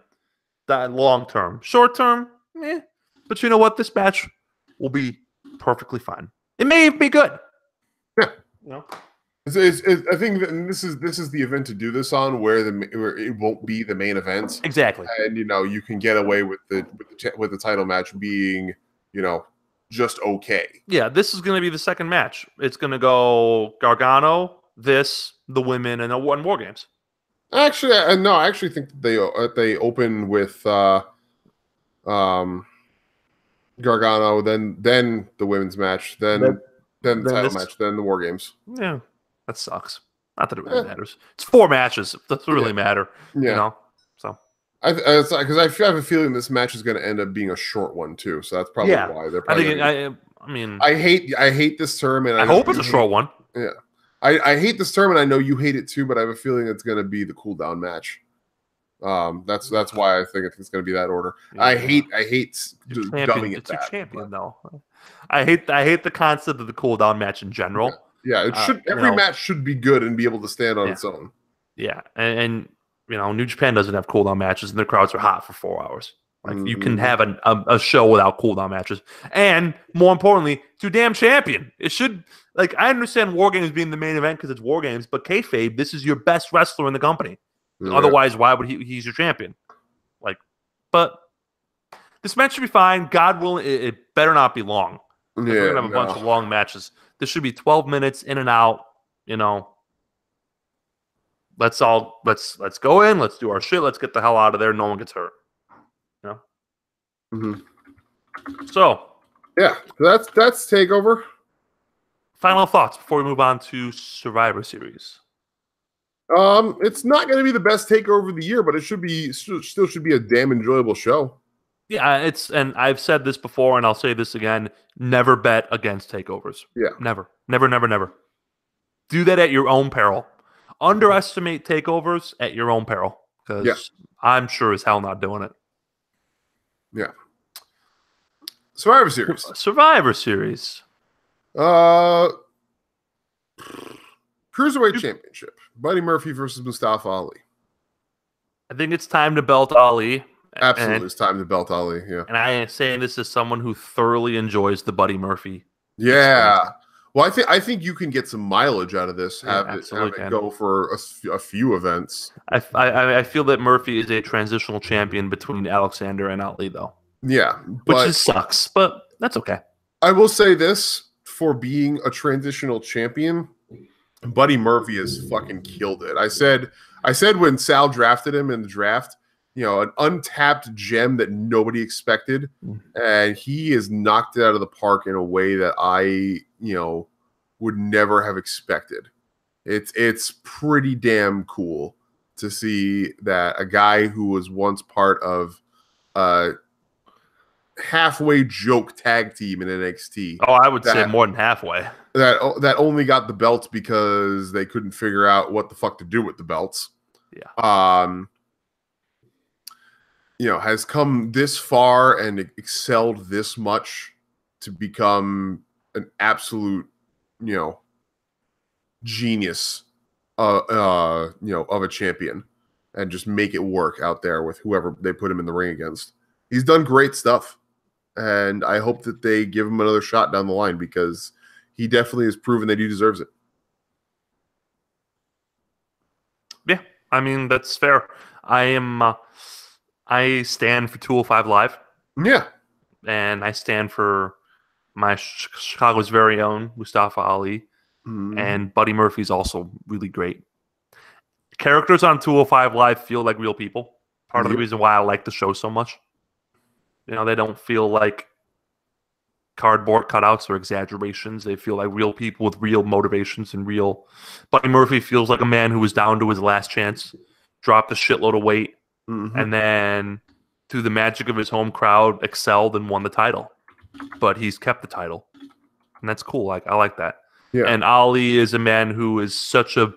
that long term. Short term, but you know what? This match will be perfectly fine. It may be good. Yeah. I think that this is the event to do this on, where it won't be the main event. Exactly. And you can get away with the title match being just okay. Yeah, this is going to be the second match. It's going to go Gargano, the women, and one War Games. Actually, I actually think they open with Gargano, then the women's match, then the title match, then the War Games. Yeah, that sucks. Not that it really matters. It's 4 matches. It doesn't really matter. Yeah. So because I have a feeling this match is going to end up being a short one too. So that's probably why they're. I hate this term, and I hope it's a short one. Yeah. I hate this term, and I know you hate it too, but I have a feeling it's going to be the cool down match. That's why I think it's going to be that order. Yeah. I hate dumbing it. It's your champion, though. I hate the concept of the cool down match in general. Yeah, it should. Every match should be good and be able to stand on its own. Yeah, and New Japan doesn't have cooldown matches, and their crowds are hot for 4 hours. Like you can have a show without cooldown matches, and more importantly, to damn champion. It should I understand War Games being the main event because it's War Games, but kayfabe, this is your best wrestler in the company. Yeah. Otherwise, why would he's your champion? But this match should be fine. God willing, it better not be long. Yeah, we're gonna have a bunch of long matches. This should be 12 minutes in and out. Let's go in. Let's do our shit. Let's get the hell out of there. No one gets hurt. So yeah, that's Takeover. Final thoughts before we move on to Survivor Series. It's not going to be the best Takeover of the year, but it still should be a damn enjoyable show. Yeah, and I've said this before, and I'll say this again: never bet against takeovers. Yeah, never. Do that at your own peril. Underestimate takeovers at your own peril, because I'm sure as hell not doing it. Yeah. Survivor Series. Cruiserweight Championship. Buddy Murphy versus Mustafa Ali. I think it's time to belt Ali. Absolutely, it's time to belt Ali. Yeah. And I am saying this as someone who thoroughly enjoys the Buddy Murphy. Yeah. Experience. Well, I think you can get some mileage out of this. Have it go for a few events. I feel that Murphy is a transitional champion between Alexander and Ali, though. Yeah, which just sucks, but that's okay. I will say this: for being a transitional champion, Buddy Murphy has fucking killed it. I said when Sal drafted him in the draft, an untapped gem that nobody expected, and he has knocked it out of the park in a way that I would never have expected. It's pretty damn cool to see that a guy who was once part of halfway joke tag team in NXT. Oh, I would say more than halfway. That only got the belts because they couldn't figure out what the fuck to do with the belts. Yeah. Has come this far and excelled this much to become an absolute, genius, of a champion, and just make it work out there with whoever they put him in the ring against. He's done great stuff. And I hope that they give him another shot down the line because he definitely has proven that he deserves it. Yeah, I mean, that's fair. I stand for 205 Live. Yeah. And I stand for my Chicago's very own Mustafa Ali. And Buddy Murphy's also really great. Characters on 205 Live feel like real people. Part of the reason why I like the show so much. They don't feel like cardboard cutouts or exaggerations. They feel like real people with real motivations and real. Buddy Murphy feels like a man who was down to his last chance, dropped a shitload of weight, and then through the magic of his home crowd, excelled and won the title. But he's kept the title, and that's cool. I like that. Yeah. And Ali is a man who is such the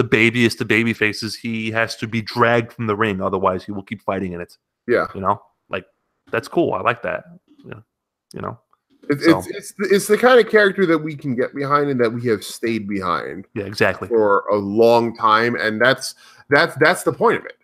babyest of baby faces. He has to be dragged from the ring, otherwise he will keep fighting in it. Yeah. That's cool. I like that. It's the kind of character that we can get behind and that we have stayed behind. Yeah, exactly. For a long time, and that's the point of it.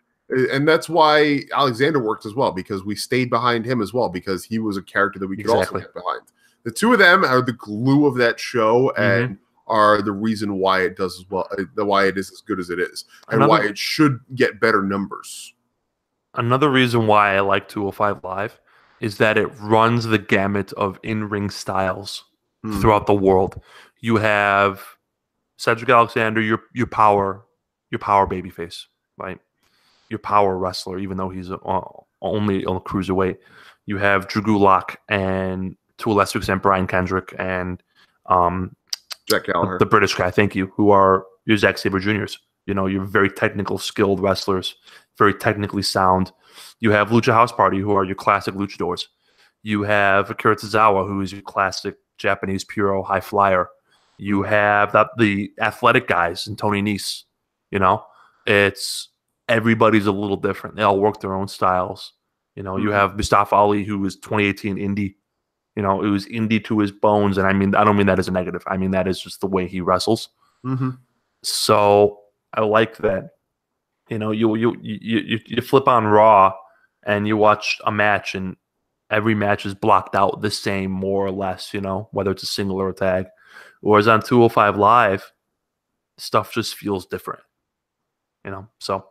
And that's why Alexander worked as well, because we stayed behind him as well, because he was a character that we could also get behind. The two of them are the glue of that show and are the reason why it does as well, why it is as good as it is, and why it should get better numbers. Another reason why I like 205 Live is that it runs the gamut of in-ring styles throughout the world. You have Cedric Alexander, your power babyface, right? Your power wrestler, even though he's only on a cruiserweight. You have Drew Gulak and, to a lesser extent, Brian Kendrick and Jack Gallagher, the British guy. Thank you. Who are your Zack Sabre Juniors? You're very technical, skilled wrestlers, very technically sound. You have Lucha House Party, who are your classic luchadors. You have Akira Tozawa, who is your classic Japanese puro high flyer. You have the athletic guys and Tony Nese. It's everybody's a little different. They all work their own styles. You have Mustafa Ali, who is 2018 indie. You know, it was indie to his bones, and I don't mean that as a negative. I mean that is just the way he wrestles. Mm-hmm. So I like that. You know, you flip on Raw and you watch a match, and every match is blocked out the same, more or less. You know, whether it's a single or a tag. Whereas on 205 Live, stuff just feels different. You know, so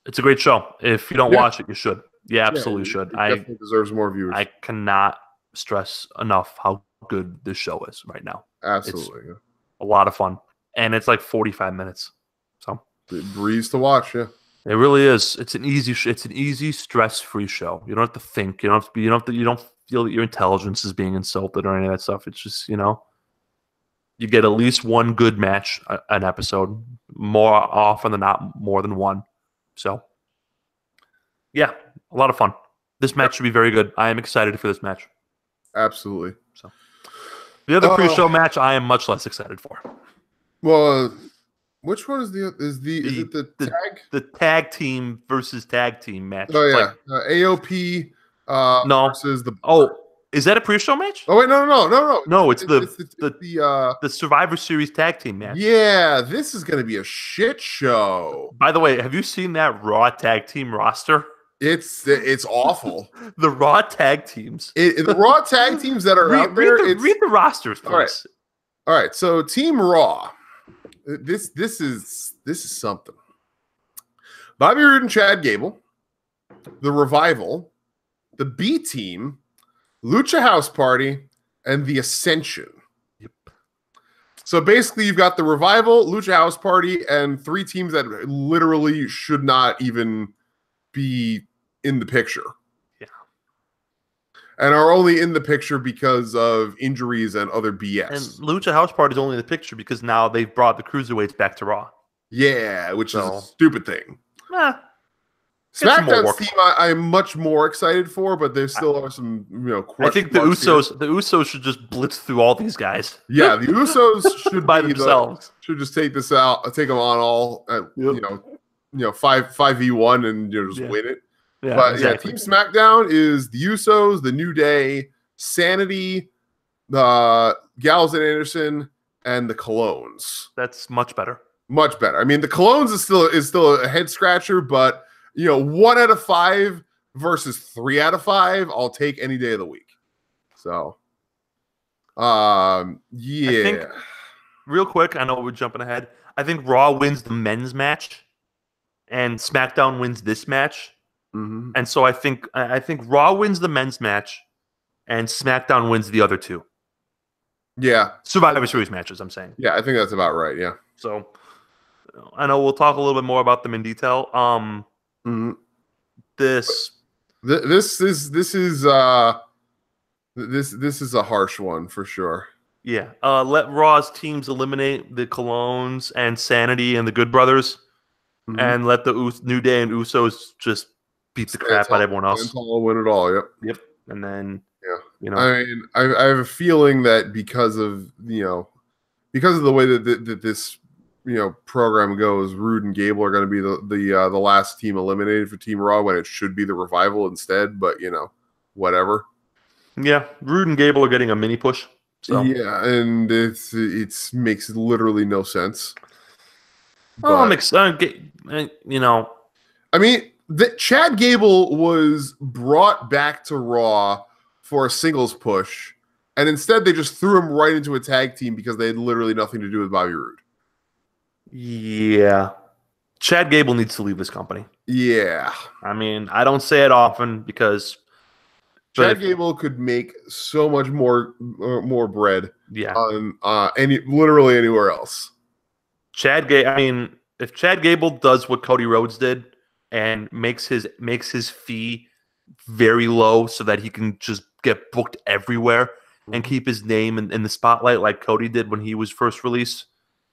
it's a great show. If you don't watch it, you should. You absolutely should. It definitely deserves more viewers. I cannot stress enough how good this show is right now. Absolutely. It's a lot of fun. And it's like 45 minutes. So it breeze to watch, yeah. It really is. It's an easy stress-free show. You don't have to think. You don't feel that your intelligence is being insulted or any of that stuff. It's just, you know, you get at least one good match an episode, more often than not, more than one. So, yeah, a lot of fun. This match should be very good. I am excited for this match. Absolutely. So, the other pre-show match, I am much less excited for. Well, which one is it the tag? The tag team versus tag team match. Oh yeah, AOP. No. Versus the. Oh, is that a pre-show match? Oh wait, no. No, it's the Survivor Series tag team match. Yeah, this is going to be a shit show. By the way, have you seen that Raw tag team roster? It's awful. The Raw tag teams. The Raw tag teams that are out there. Read the rosters, please. All right. So Team Raw. This is something. Bobby Roode and Chad Gable, the Revival, the B Team, Lucha House Party, and the Ascension. Yep. So basically, you've got the Revival, Lucha House Party, and three teams that literally should not even be in the picture. Yeah. And are only in the picture because of injuries and other BS. And Lucha House Party is only in the picture because now they've brought the Cruiserweights back to Raw. Yeah, which is a stupid thing. SmackDown's team I'm much more excited for, but there still are some, I think the Usos should just blitz through all these guys. Yeah, the Usos should by themselves. Should just take this out, take them on all, 5v1 and just win it. Yeah, but exactly. Team SmackDown is the Usos, the New Day, Sanity, the Gallows and Anderson, and the Colognes. That's much better. Much better. I mean, the Colognes is still a head scratcher, but 1 out of 5 versus 3 out of 5, I'll take any day of the week. So, yeah. I think, real quick, I know we're jumping ahead. I think Raw wins the men's match, and SmackDown wins this match. Mm-hmm. And so I think Raw wins the men's match, and SmackDown wins the other two. Yeah. Survivor Series matches, I'm saying. Yeah, I think that's about right, yeah. So I know we'll talk a little bit more about them in detail. Mm-hmm. This is a harsh one for sure. Yeah. Let Raw's teams eliminate the Colognes and Sanity and the Good Brothers, and let the New Day and Usos just beat the crap out of everyone else. Win it all. Yep. And then I mean, I have a feeling that because of the way that this program goes, Roode and Gable are going to be the last team eliminated for Team Raw when it should be the Revival instead. But whatever. Yeah, Roode and Gable are getting a mini push. So. Yeah, and it makes literally no sense. I'm excited. I mean, Chad Gable was brought back to Raw for a singles push, and instead they just threw him right into a tag team because they had literally nothing to do with Bobby Roode. Yeah. Chad Gable needs to leave this company. Yeah. I mean, I don't say it often because Chad Gable could make so much more bread on literally anywhere else. If Chad Gable does what Cody Rhodes did and makes his fee very low so that he can just get booked everywhere and keep his name in the spotlight like Cody did when he was first released,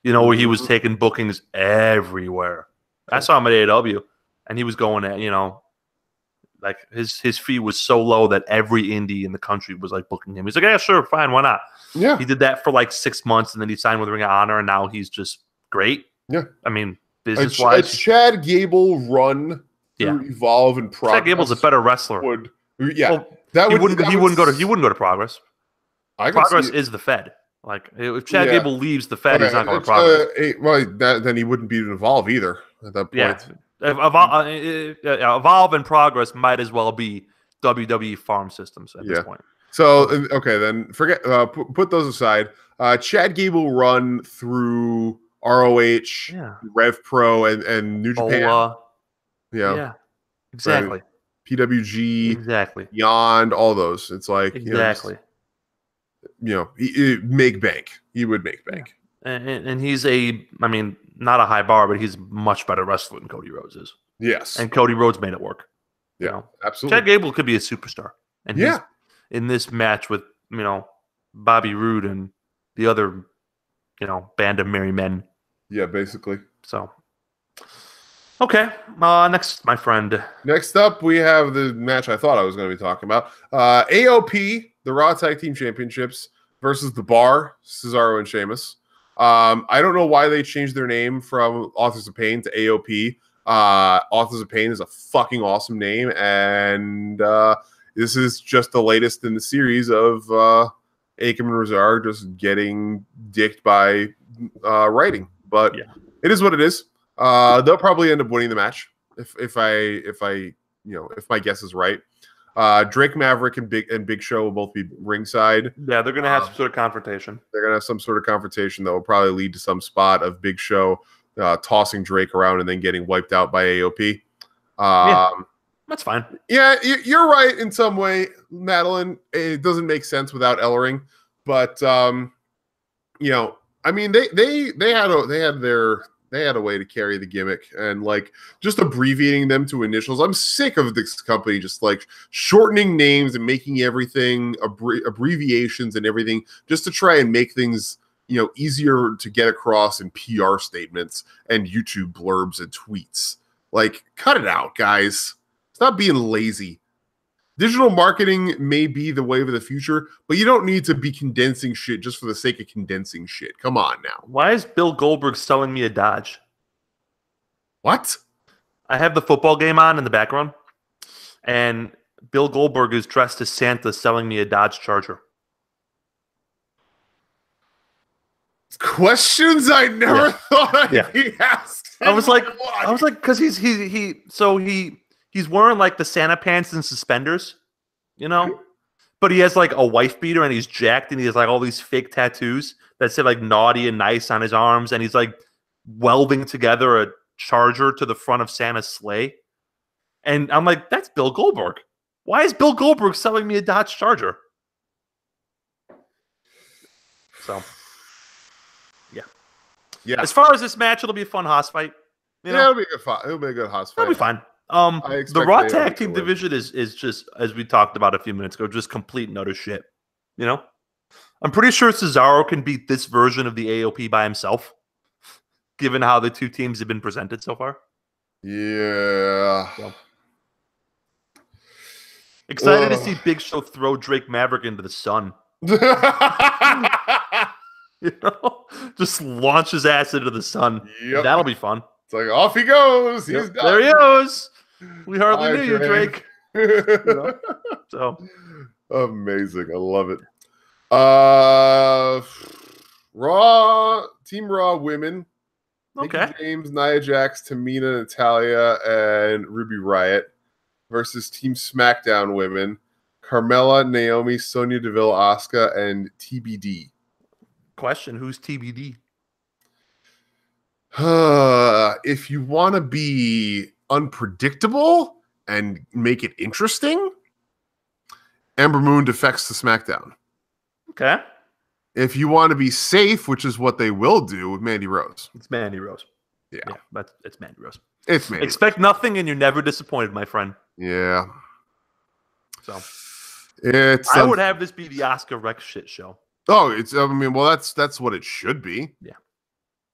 where he was taking bookings everywhere. I saw him at AEW, and he was going at, like his fee was so low that every indie in the country was like booking him. He's like, yeah, sure, fine, why not? Yeah. He did that for like 6 months, and then he signed with Ring of Honor, and now he's just great. Yeah. I mean, business-wise. A Chad Gable run through Evolve and Progress. Chad Gable's a better wrestler. Yeah. He wouldn't go to Progress. Progress is the Fed. Like if Chad Gable leaves the Fed, he's not going to Progress. Then he wouldn't be Evolve either at that point. Yeah, Evolve and Progress might as well be WWE farm systems at this point. So okay, then forget put those aside. Chad Gable run through ROH, Rev Pro, and New Japan. Yeah, exactly. Right. PWG, exactly. Beyond, all those. It's like exactly. He make bank. He would make bank. And he's not a high bar, but he's a much better wrestler than Cody Rhodes is. Yes. And Cody Rhodes made it work. Yeah, absolutely. Chad Gable could be a superstar. And he's in this match with, Bobby Roode and the other, band of merry men. Yeah, basically. So, okay. Next, my friend. Next up, we have the match I thought I was going to be talking about. AOP, the Raw Tag Team Championships versus The Bar, Cesaro and Sheamus. I don't know why they changed their name from Authors of Pain to AOP. Authors of Pain is a fucking awesome name, and this is just the latest in the series of Akam and Razar just getting dicked by writing. But it is what it is. They'll probably end up winning the match if my guess is right. Drake Maverick and Big Show will both be ringside. Yeah, they're gonna have some sort of confrontation. They're gonna have some sort of confrontation that will probably lead to some spot of Big Show tossing Drake around and then getting wiped out by AOP. That's fine. Yeah, you're right in some way, Madeline. It doesn't make sense without Ellering, but they had a way to carry the gimmick, and like just abbreviating them to initials. I'm sick of this company just like shortening names and making everything abbreviations and everything just to try and make things easier to get across in PR statements and YouTube blurbs and tweets. Like, cut it out, guys. Stop being lazy. Digital marketing may be the wave of the future, but you don't need to be condensing shit just for the sake of condensing shit. Come on now. Why is Bill Goldberg selling me a Dodge? What? I have the football game on in the background, and Bill Goldberg is dressed as Santa selling me a Dodge Charger. Questions I never thought I'd be asked. I was like, because he's wearing like the Santa pants and suspenders, but he has like a wife beater and he's jacked and he has like all these fake tattoos that say like naughty and nice on his arms, and he's like welding together a charger to the front of Santa's sleigh. And I'm like, that's Bill Goldberg. Why is Bill Goldberg selling me a Dodge Charger? So, yeah. As far as this match, it'll be a fun house fight. It'll be a good fight. It'll be a good house fight. It'll be fine. The Raw Tag Team division is just, as we talked about a few minutes ago, just complete and utter shit. I'm pretty sure Cesaro can beat this version of the AOP by himself, given how the two teams have been presented so far. Yeah. Excited to see Big Show throw Drake Maverick into the sun. Just launch his ass into the sun. Yep. That'll be fun. It's like, off he goes. He's done. There he goes. We hardly knew you, Drake. So amazing. I love it. Team Raw women. Okay. Mickie James, Nia Jax, Tamina, Natalia, and Ruby Riott versus Team SmackDown women. Carmella, Naomi, Sonya Deville, Asuka, and TBD. Question: who's TBD? If you want to be unpredictable and make it interesting, Ember Moon defects to SmackDown. Okay. If you want to be safe, which is what they will do with Mandy Rose. It's Mandy Rose. Yeah, it's Mandy Rose. It's Mandy. Expect nothing and you're never disappointed, my friend. Yeah. So I would have this be the Asuka Rex shit show. Oh, that's what it should be. Yeah.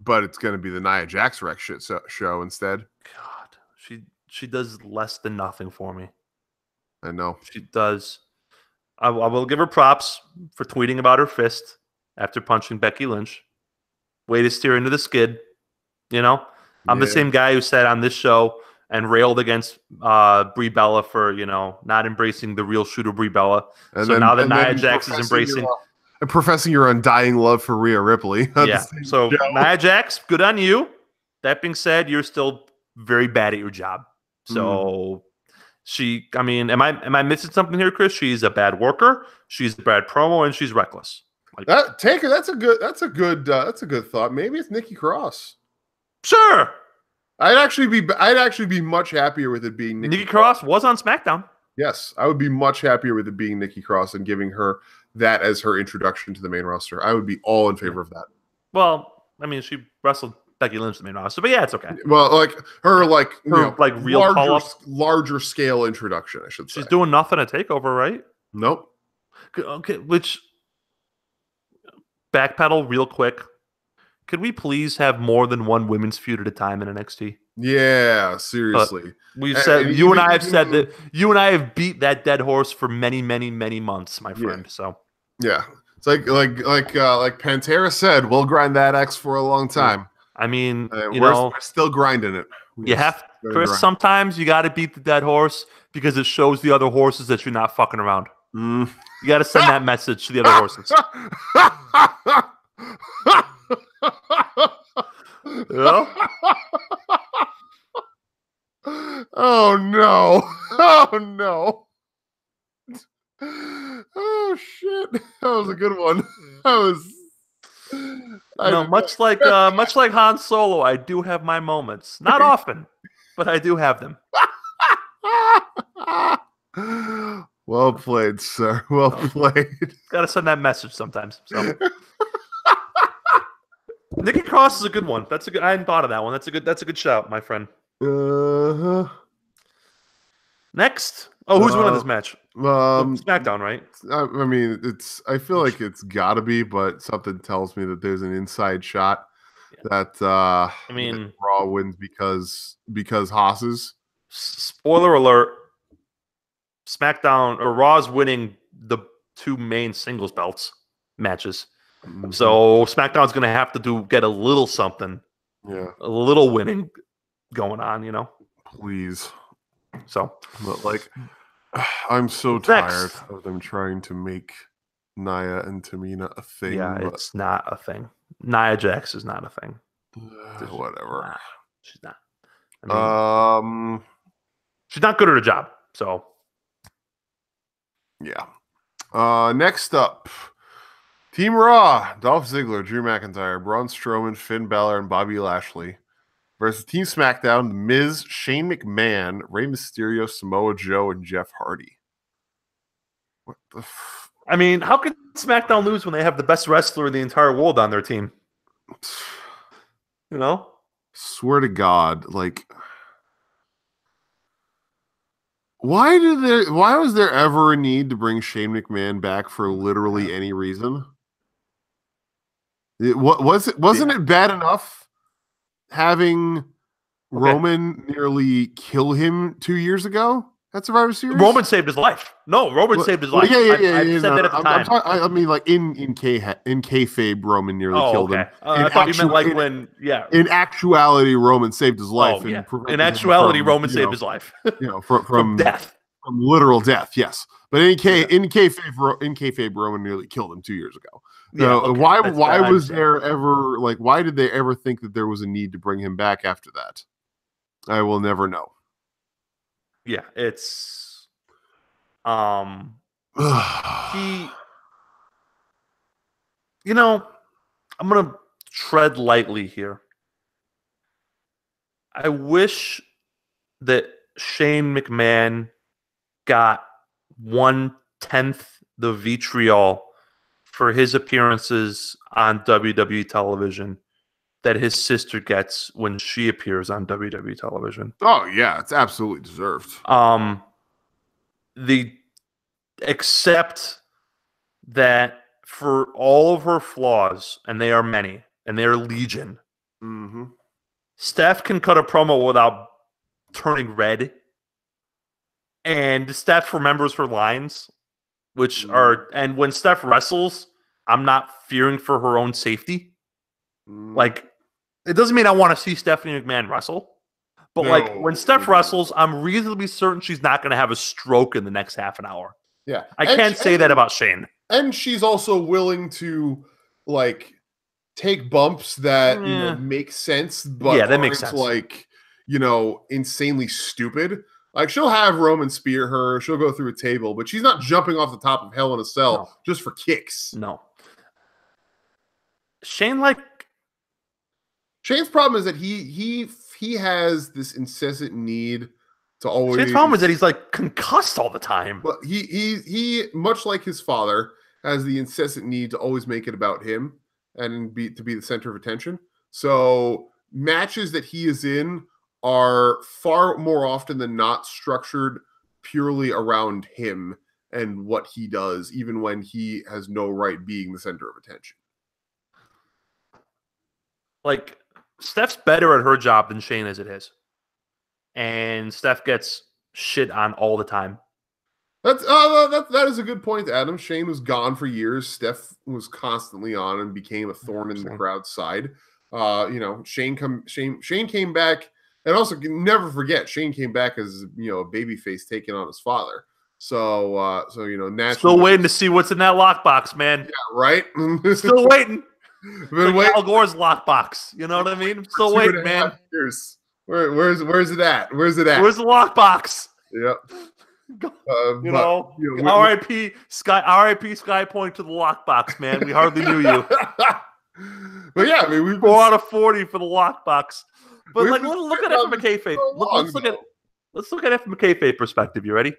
But it's going to be the Nia Jax Rex shit show instead. God, she does less than nothing for me. I know. She does. I will give her props for tweeting about her fist after punching Becky Lynch. Way to steer into the skid. I'm the same guy who said on this show, and railed against Brie Bella for not embracing the real shooter Brie Bella. Now that Nia Jax is embracing and professing your undying love for Rhea Ripley. Yeah. So Nia Jax, good on you. That being said, you're still very bad at your job. So am I missing something here, Chris? She's a bad worker. She's a bad promo, and she's reckless. Taker. That's a good thought. Maybe it's Nikki Cross. Sure. I'd actually be much happier with it being Nikki Cross was on SmackDown. Yes, I would be much happier with it being Nikki Cross and giving her that as her introduction to the main roster. I would be all in favor of that. Well, I mean, she wrestled Becky Lynch in the main roster, but yeah, it's okay. Well, her real larger scale introduction, I should say. She's doing nothing at Takeover, right? Nope. Okay, which backpedal real quick. Could we please have more than one women's feud at a time in NXT? Yeah, seriously. We've said you and I have said that you and I have beat that dead horse for many, many, many months, my friend. Yeah. So yeah, it's like Pantera said, we'll grind that X for a long time. I mean, we're still grinding it. Chris. Sometimes you got to beat the dead horse because it shows the other horses that you're not fucking around. You got to send that message to the other horses. Oh no! Oh no! Oh shit! That was a good one. Much like Han Solo, I do have my moments. Not often, but I do have them. Well played, sir. Well played. Got to send that message sometimes. So. Nikki Cross is a good one. I hadn't thought of that one. That's a good shout, my friend. Next. Oh, who's winning this match? SmackDown, right? I mean, I feel like it's got to be, but something tells me that there's an inside shot that Raw wins because Haas's. Spoiler alert: SmackDown or Raw's winning the two main singles belts matches. Mm-hmm. So SmackDown's going to have to get a little something, a little winning going on, Please. So, but I'm so tired of them trying to make Nia and Tamina a thing. Yeah, it's not a thing. Nia Jax is not a thing. Whatever. She's not. She's not good at her job. So, yeah. Next up. Team Raw, Dolph Ziggler, Drew McIntyre, Braun Strowman, Finn Balor, and Bobby Lashley versus Team SmackDown, The Miz, Shane McMahon, Rey Mysterio, Samoa Joe, and Jeff Hardy. What the I mean, how could SmackDown lose when they have the best wrestler in the entire world on their team? Swear to God, why was there ever a need to bring Shane McMahon back for literally any reason? Wasn't it bad enough having Roman nearly kill him 2 years ago at Survivor Series? Roman saved his life. No, Roman saved his life. Yeah. I said that at the time. I mean, in kayfabe, Roman nearly killed him. I thought you meant when. In actuality, Roman saved his life. In actuality, Roman saved his life. From death. From literal death, yes. But in kayfabe, Roman nearly killed him 2 years ago. Why was there ever why did they ever think that there was a need to bring him back after that? I will never know. Yeah, it's he I'm gonna tread lightly here. I wish that Shane McMahon got 1/10 the vitriol for his appearances on WWE television that his sister gets when she appears on WWE television. Oh yeah, it's absolutely deserved. Except that for all of her flaws, and they are many, and they are legion, Steph can cut a promo without turning red. And Steph remembers her lines, which are, and when Steph wrestles, I'm not fearing for her own safety. It doesn't mean I want to see Stephanie McMahon wrestle, But like when Steph wrestles, I'm reasonably certain she's not going to have a stroke in the next half an hour. Yeah. I can't say that about Shayna. And she's also willing to like take bumps that make sense, but that makes sense. Like insanely stupid. Like she'll have Roman spear her, she'll go through a table, but she's not jumping off the top of Hell in a Cell just for kicks. No. Shane's problem is that he has this incessant need to always. Shane's problem is that he's like concussed all the time. But he much like his father has the incessant need to always make it about him and to be the center of attention. So matches that he is in are far more often than not structured purely around him and what he does, even when he has no right being the center of attention. Like, Steph's better at her job than Shane is at his. And Steph gets shit on all the time. That is a good point, Adam. Shane was gone for years. Steph was constantly on and became a thorn in the crowd's side. Shane came back. And also, never forget, Shane came back as a babyface taking on his father. So naturally, still waiting to see what's in that lockbox, man. Yeah, right. Still waiting. Like Al Gore's lockbox. You know what I mean? I'm still waiting, man. Years. Where's it at? Where's it at? Where's the lockbox? Yep. R.I.P. Sky Point to the lockbox, man. We hardly knew you. But yeah, I mean, we 4 out of 40 for the lockbox. But like, look at it from a kayfabe. Let's look at it from a kayfabe perspective. You ready?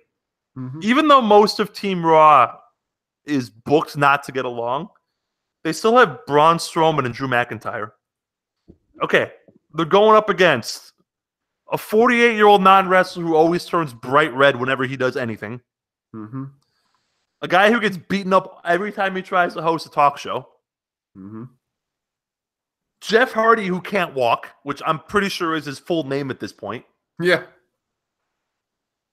Mm-hmm. Even though most of Team Raw is booked not to get along, they still have Braun Strowman and Drew McIntyre. Okay, they're going up against a 48-year-old non-wrestler who always turns bright red whenever he does anything. Mm-hmm. A guy who gets beaten up every time he tries to host a talk show. Mm-hmm. Jeff Hardy, who can't walk, which I'm pretty sure is his full name at this point. Yeah.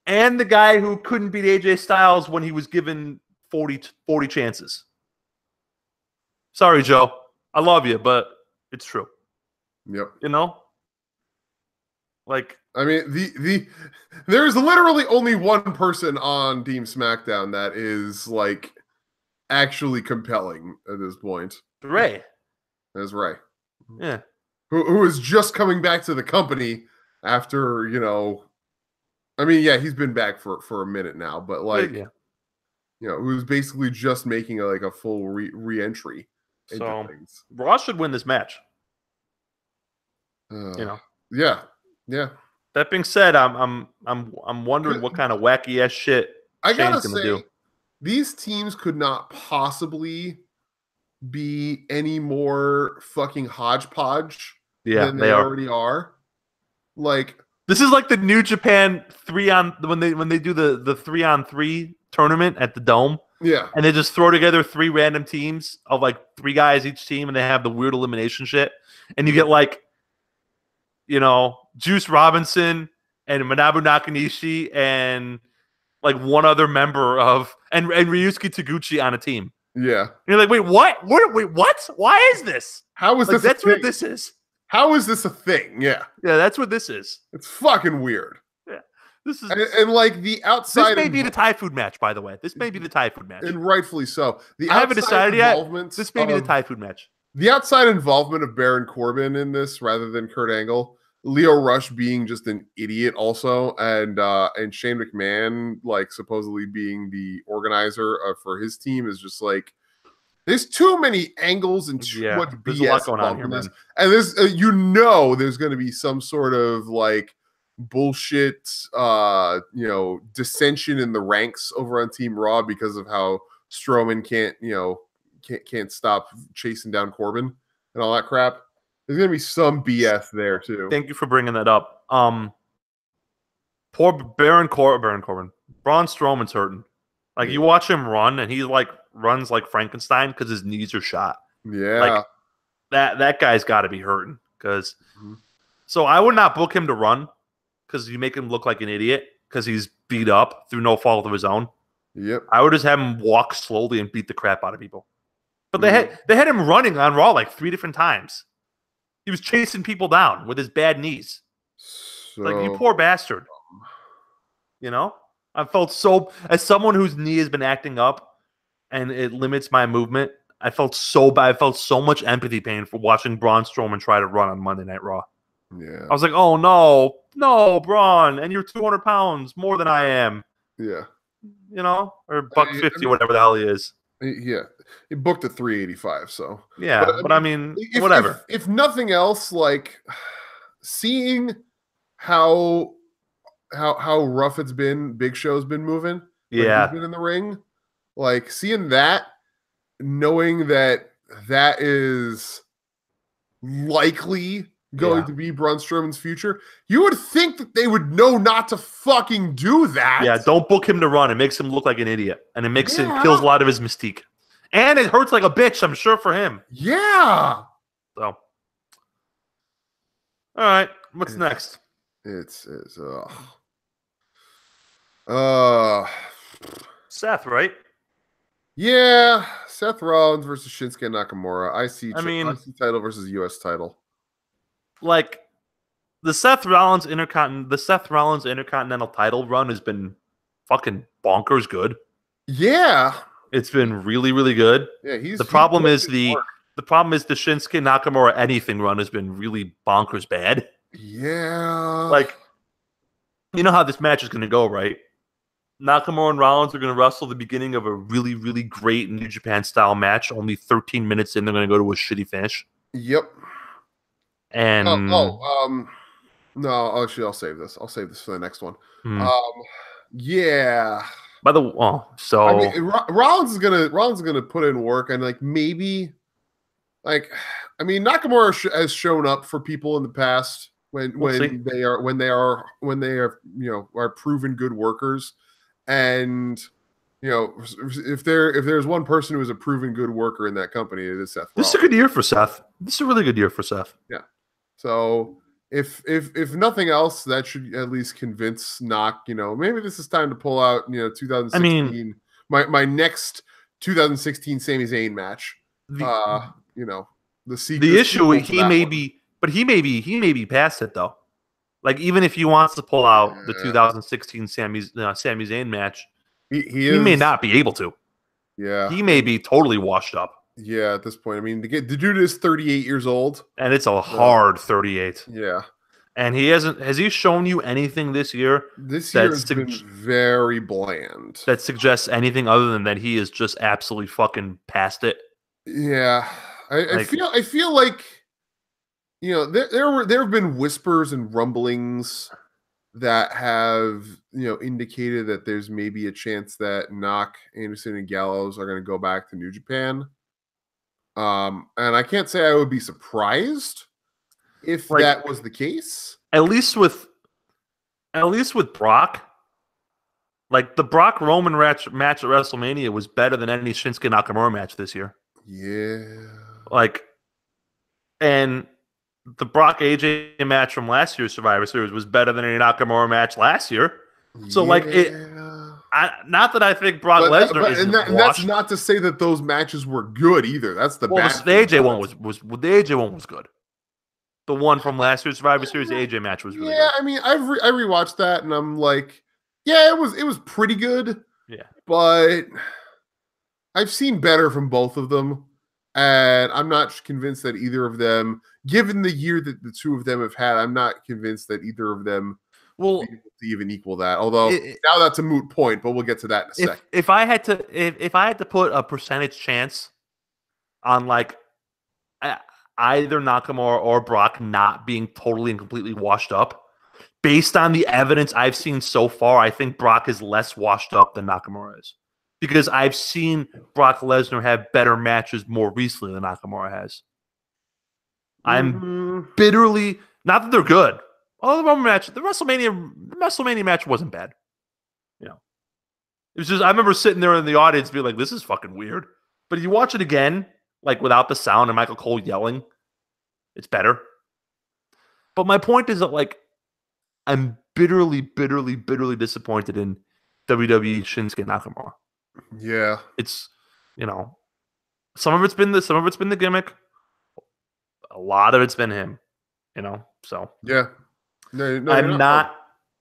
And the guy who couldn't beat AJ Styles when he was given 40 chances. Sorry, Joe. I love you, but it's true. Yep. Like, I mean, there's literally only one person on Team SmackDown that is like actually compelling at this point. Ray. That's Ray. Yeah. Who is just coming back to the company after, I mean, yeah, he's been back for a minute now, but like, who's basically just making a full re-entry. So Raw should win this match. Yeah. That being said, I'm wondering what kind of wacky ass shit Shane's gonna do. These teams could not possibly be any more fucking hodgepodge than they already are. Like, this is like the New Japan when they do the 3-on-3 tournament at the Dome. Yeah. And they just throw together 3 random teams of like 3 guys each team, and they have the weird elimination shit. And you get like, Juice Robinson and Manabu Nakanishi and like one other member of and Ryusuke Taguchi on a team. Yeah. And you're like, wait, what? Wait, what? Why is this? How is this? That's what this is. How is this a thing? Yeah. Yeah, that's what this is. It's fucking weird. Yeah. This is and like the outside. This may be the Thai food match, by the way. This may be the Thai food match. And rightfully so. I haven't decided yet. This may be the Thai food match. The outside involvement of Baron Corbin in this rather than Kurt Angle. Leo Rush being just an idiot also, and Shane McMahon like supposedly being the organizer for his team is just like there's too many angles and too much BS a lot going on here, this. Man. And there's there's going to be some sort of like bullshit dissension in the ranks over on Team Raw because of how Strowman can't stop chasing down Corbin and all that crap. There's going to be some BS there, too. Thank you for bringing that up. Poor Baron Corbin. Braun Strowman's hurting. Like, you watch him run, and he, like, runs like Frankenstein because his knees are shot. Yeah. Like, that guy's got to be hurting. So I would not book him to run because you make him look like an idiot because he's beat up through no fault of his own. Yep. I would just have him walk slowly and beat the crap out of people. But they had him running on Raw like 3 different times. He was chasing people down with his bad knees. So, Like, you poor bastard. You know? I felt so, as someone whose knee has been acting up and it limits my movement, I felt so bad. I felt so much empathy pain for watching Braun Strowman try to run on Monday Night Raw. yeah. I was like, oh, no, Braun, and you're 200 pounds more than I am. Yeah. You know? Or $150, whatever the hell he is. Yeah. He booked at 385, so. Yeah, but I mean whatever. If nothing else, like, seeing how rough it's been, Big Show's been moving. Yeah. He's been in the ring. Like, seeing that, knowing that is likely going to be Braun Strowman's future, you would think that they would know not to fucking do that. Yeah, don't book him to run. It makes him look like an idiot, and it makes it kills a lot of his mystique, and it hurts like a bitch. I'm sure for him. Yeah. So, all right, what's next? It's Seth, right? Yeah, Seth Rollins versus Shinsuke Nakamura. IC title versus US title. Like, the Seth Rollins Intercontinental title run has been fucking bonkers good. Yeah, it's been really, really good. Yeah, the problem is the Shinsuke Nakamura anything run has been really bonkers bad. Yeah, like, you know how this match is going to go, right? Nakamura and Rollins are going to wrestle the beginning of a really, really great New Japan style match. Only 13 minutes in, they're going to go to a shitty finish. Yep. And no, actually, I'll save this. I'll save this for the next one. Yeah. By the Rollins is gonna put in work, and like maybe, like, I mean, Nakamura has shown up for people in the past when they are are proven good workers, and if there's one person who is a proven good worker in that company, it is Seth Rollins. This is a good year for Seth. This is a really good year for Seth. Yeah. So if nothing else, that should at least convince Knock, maybe this is time to pull out, 2016. I mean, my next 2016 Sami Zayn match. The issue he may be past it though. Like, even if he wants to pull out the 2016 Sami Zayn match, he may not be able to. Yeah. He may be totally washed up. Yeah, at this point. I mean, the dude is 38 years old. And it's a hard 38. Yeah. And has he shown you anything this year? This year has been very bland. That suggests anything other than that he is just absolutely fucking past it? Yeah. I feel like, there have been whispers and rumblings that have, indicated that there's maybe a chance that Knock, Anderson, and Gallows are going to go back to New Japan. And I can't say I would be surprised if that was the case. At least with Brock, like, the Brock Roman match at WrestleMania was better than any Shinsuke Nakamura match this year. Yeah. Like, and the Brock AJ match from last year's Survivor Series was better than any Nakamura match last year. So not that I think Brock Lesnar isn't washed. And that's not to say that those matches were good either. That's the bad. The AJ one was the AJ one was good. The one from last year's Survivor Series, the AJ match was really good. I mean, I rewatched that and I'm like, yeah, it was pretty good. Yeah, but I've seen better from both of them, and I'm not convinced that either of them, given the year that the two of them have had, I'm not convinced that either of them will be able to even equal that. Although now that's a moot point, but we'll get to that in a second. If I had to put a percentage chance on, like, either Nakamura or Brock not being totally and completely washed up, based on the evidence I've seen so far, I think Brock is less washed up than Nakamura is. Because I've seen Brock Lesnar have better matches more recently than Nakamura has. I'm bitterly, not that they're good. Oh, the WrestleMania match wasn't bad. It was just, I remember sitting there in the audience being like, this is fucking weird. But if you watch it again, like, without the sound and Michael Cole yelling, it's better. But my point is that, like, I'm bitterly, bitterly, bitterly disappointed in WWE Shinsuke Nakamura. Yeah. It's, some of it's been the gimmick. A lot of it's been him, so. Yeah. No,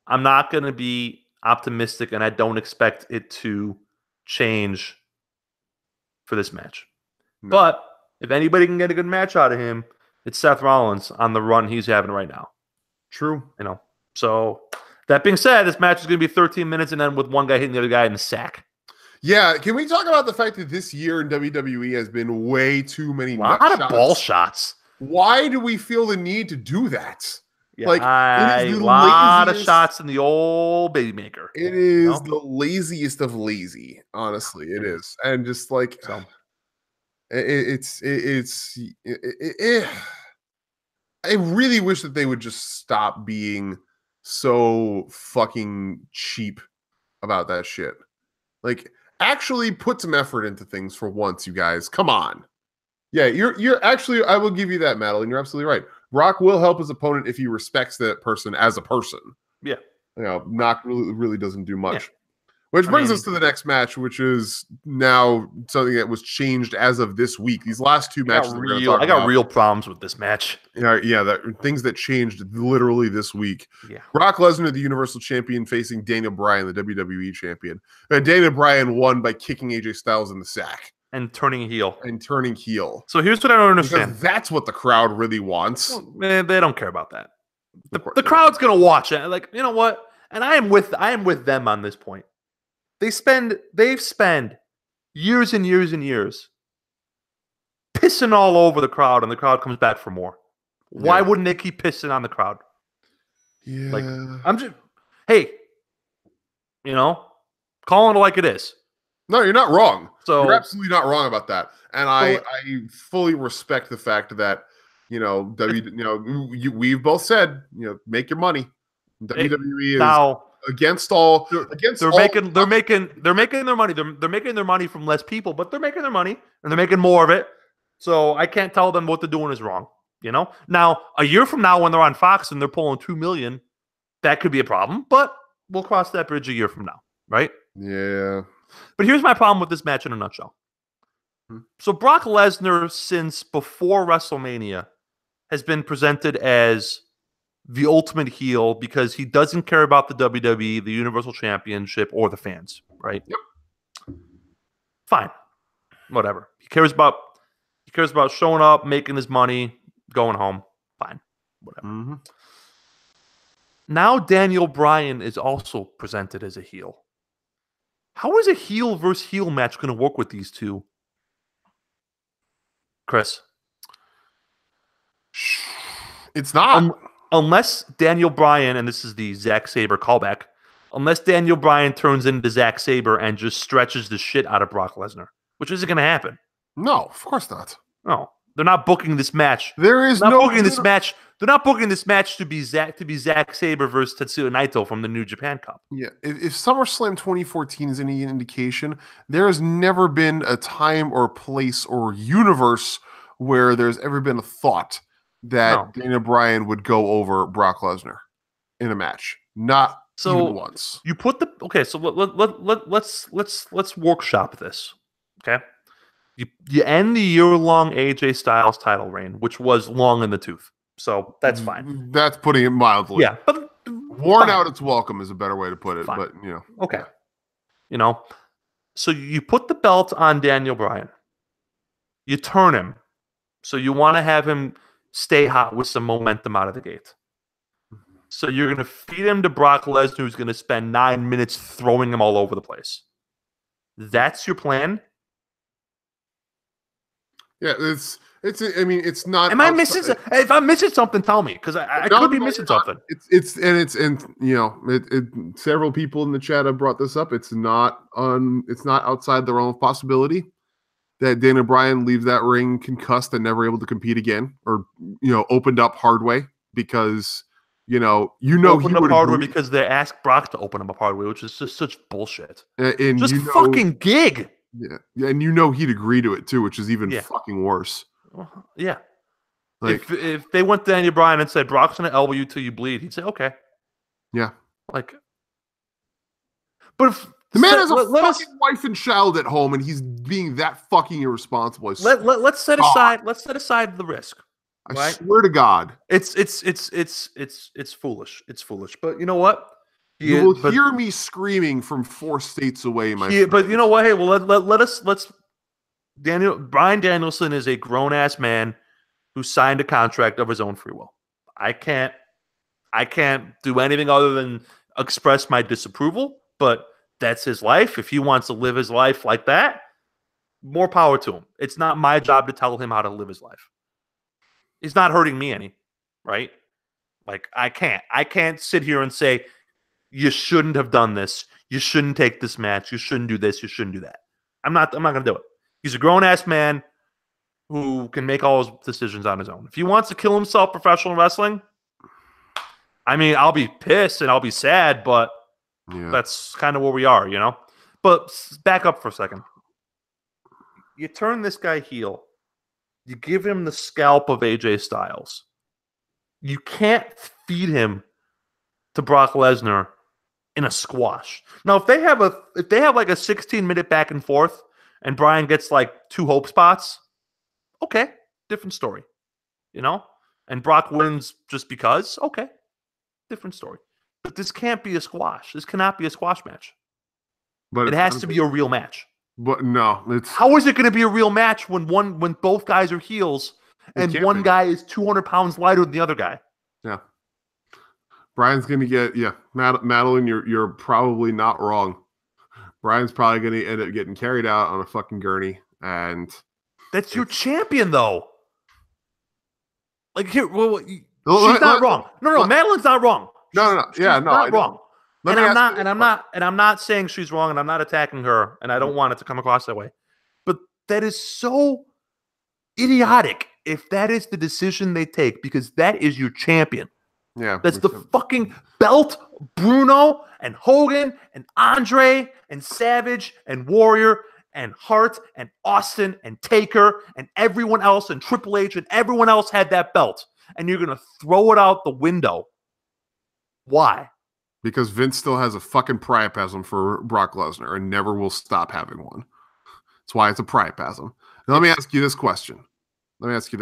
I'm not going to be optimistic, and I don't expect it to change for this match. No. But if anybody can get a good match out of him, it's Seth Rollins on the run he's having right now. True. So that being said, this match is going to be 13 minutes and then with one guy hitting the other guy in the sack. Yeah, can we talk about the fact that this year in WWE has been way too many ball shots? Why do we feel the need to do that? Yeah, a lot of shots in the old baby maker. It is the laziest of lazy, honestly. It is, and just like I really wish that they would just stop being so fucking cheap about that shit. Like, actually put some effort into things for once, you guys. Come on. Yeah, you're actually, I will give you that, Madeline. You're absolutely right. Brock will help his opponent if he respects that person as a person. Yeah. Knock really doesn't do much. Yeah. Which brings us to the next match, which is now something that was changed as of this week. These last two matches I got real problems with this match. Yeah, things that changed literally this week. Yeah. Brock Lesnar, the Universal Champion, facing Daniel Bryan, the WWE Champion. And Daniel Bryan won by kicking AJ Styles in the sack. And turning heel. So here's what I don't understand. Because that's what the crowd really wants. Well, man, they don't care about that. The crowd's going to watch it. Like, you know what? And I am with them on this point. They've spent years and years and years pissing all over the crowd, and the crowd comes back for more. Why wouldn't they keep pissing on the crowd? Yeah. Like, hey, calling it like it is. No, you're not wrong. So you're absolutely not wrong about that. And I fully respect the fact that, we've both said, make your money. WWE is now against all. They're making their money. They're making their money from less people, but they're making their money and they're making more of it. So I can't tell them what they're doing is wrong. Now a year from now when they're on Fox and they're pulling $2 million, that could be a problem. But we'll cross that bridge a year from now, right? Yeah. But here's my problem with this match in a nutshell. So Brock Lesnar, since before WrestleMania, has been presented as the ultimate heel because he doesn't care about the WWE, the Universal Championship, or the fans, right? Yep. Fine. Whatever. He cares about showing up, making his money, going home. Fine. Whatever. Mm-hmm. Now Daniel Bryan is also presented as a heel. How is a heel versus heel match going to work with these two? Chris? It's not. Unless Daniel Bryan, and this is the Zack Sabre callback, unless Daniel Bryan turns into Zack Sabre and just stretches the shit out of Brock Lesnar, which isn't going to happen. No, of course not. No, they're not booking this match. They're not booking this match to be Zack Sabre versus Tetsuya Naito from the New Japan Cup. Yeah, if SummerSlam 2014 is any indication, there has never been a time or place or universe where there's ever been a thought that Daniel Bryan would go over Brock Lesnar in a match. Not even once. You put so let's workshop this. Okay. You end the year-long AJ Styles title reign, which was long in the tooth. So that's fine. That's putting it mildly. Yeah, but worn out its welcome is a better way to put it. Fine. But okay. So you put the belt on Daniel Bryan. You turn him. So you want to have him stay hot with some momentum out of the gate. So you're going to feed him to Brock Lesnar, who's going to spend 9 minutes throwing him all over the place. That's your plan? Yeah, it's not. Am I missing? If I'm missing something, tell me, because I could be missing something. Several people in the chat have brought this up. It's not outside the realm of possibility that Daniel Bryan leaves that ring concussed and never able to compete again, or opened up hard way because opened up hard way because they asked Brock to open him up hard way, which is just such bullshit. And just fucking gig. Yeah, and he'd agree to it too, which is even fucking worse. Yeah. Like, if they went to Daniel Bryan and said, Brock's going to elbow you till you bleed, he'd say, okay. Yeah. Like, but if the man has a fucking wife and child at home, and he's being that fucking irresponsible. Let's set aside the risk. I swear to God, it's foolish. It's foolish. But you know what? You will hear me screaming from 4 states away, my friend. But you know what? Hey, well, let's. Bryan Danielson is a grown ass man who signed a contract of his own free will. I can't do anything other than express my disapproval. But that's his life. If he wants to live his life like that, more power to him. It's not my job to tell him how to live his life. He's not hurting me any, right? Like I can't sit here and say, you shouldn't have done this. You shouldn't take this match. You shouldn't do this. You shouldn't do that. I'm not going to do it. He's a grown-ass man who can make all his decisions on his own. If he wants to kill himself professional wrestling, I mean, I'll be pissed and I'll be sad, but that's kind of where we are, you know? But back up for a second. You turn this guy heel. You give him the scalp of AJ Styles. You can't feed him to Brock Lesnar in a squash. Now, if they have like a 16-minute back and forth and Bryan gets like 2 hope spots, okay, different story. You know? And Brock wins just because, okay, different story. But this can't be a squash. This cannot be a squash match. But it has to be a real match. But no, how is it going to be a real match when both guys are heels and one guy is 200 pounds lighter than the other guy? Yeah. Bryan's going to get, Madeline, you're probably not wrong. Bryan's probably going to end up getting carried out on a fucking gurney. And that's your champion, though. Like, here, she's not wrong. No, Madeline's not wrong. No. She's not wrong. I'm not saying she's wrong, and I'm not attacking her, and I don't want it to come across that way. But that is so idiotic if that is the decision they take, because that is your champion. Yeah. That's the fucking belt. Bruno and Hogan and Andre and Savage and Warrior and Hart and Austin and Taker and everyone else and Triple H and everyone else had that belt. And you're going to throw it out the window. Why? Because Vince still has a fucking priapism for Brock Lesnar and never will stop having one. That's why it's a priapism. Now, let me ask you this question. Ask me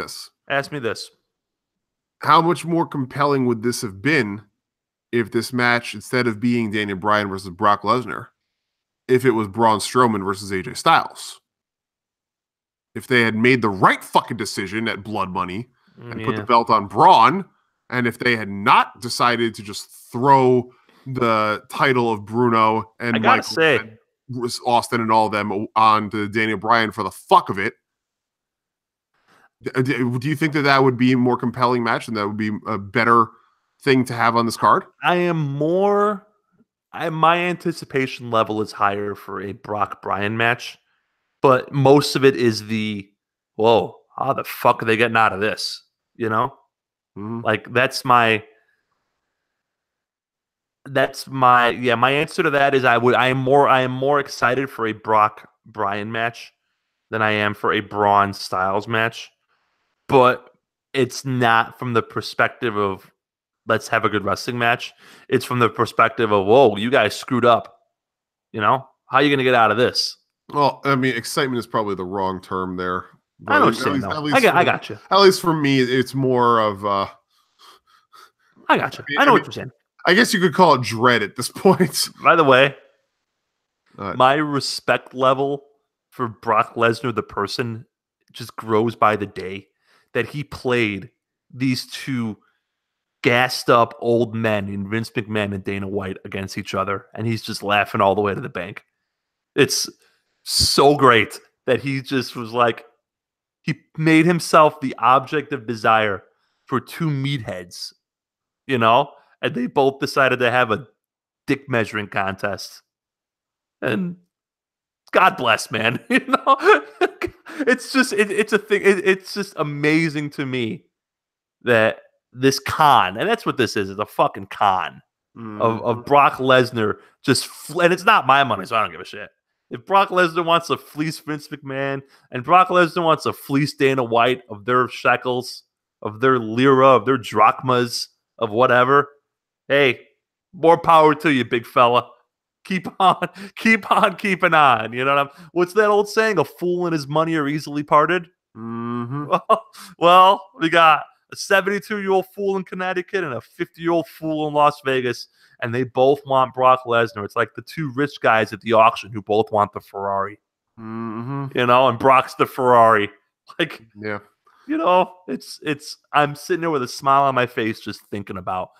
this. How much more compelling would this have been if this match, instead of being Daniel Bryan versus Brock Lesnar, if it was Braun Strowman versus AJ Styles? If they had made the right fucking decision at Blood Money and put the belt on Braun, and if they had not decided to just throw the title of Bruno and Michael and Austin and all of them on to Daniel Bryan for the fuck of it, do you think that would be a more compelling match and that would be a better thing to have on this card? My anticipation level is higher for a Brock Bryan match, but most of it is how the fuck are they getting out of this? You know? Like my answer to that is I am more excited for a Brock Bryan match than I am for a Braun Styles match. But it's not from the perspective of let's have a good wrestling match. It's from the perspective of, whoa, you guys screwed up. You know? How are you going to get out of this? Well, I mean, excitement is probably the wrong term there. I know what you're saying, I got you. At least for me, it's more of... I got you. I know what you're saying. I guess you could call it dread at this point. By the way, my respect level for Brock Lesnar, the person, just grows by the day. That he played these 2 gassed up old men in Vince McMahon and Dana White against each other, and he's just laughing all the way to the bank. It's so great that he just was like, he made himself the object of desire for 2 meatheads, you know, and they both decided to have a dick measuring contest. And God bless, man. You know, it's just it's a thing. It's just amazing to me that this con, and that's what this is a fucking con of Brock Lesnar. And it's not my money, so I don't give a shit. If Brock Lesnar wants to fleece Vince McMahon and Brock Lesnar wants to fleece Dana White of their shekels, of their lira, of their drachmas, of whatever, hey, more power to you, big fella. Keep on keeping on. You know what's that old saying? A fool and his money are easily parted. Mm-hmm. Well, we got a 72-year-old fool in Connecticut and a 50-year-old fool in Las Vegas, and they both want Brock Lesnar. It's like the two rich guys at the auction who both want the Ferrari. You know, and Brock's the Ferrari. Like, yeah. You know, it's I'm sitting there with a smile on my face just thinking about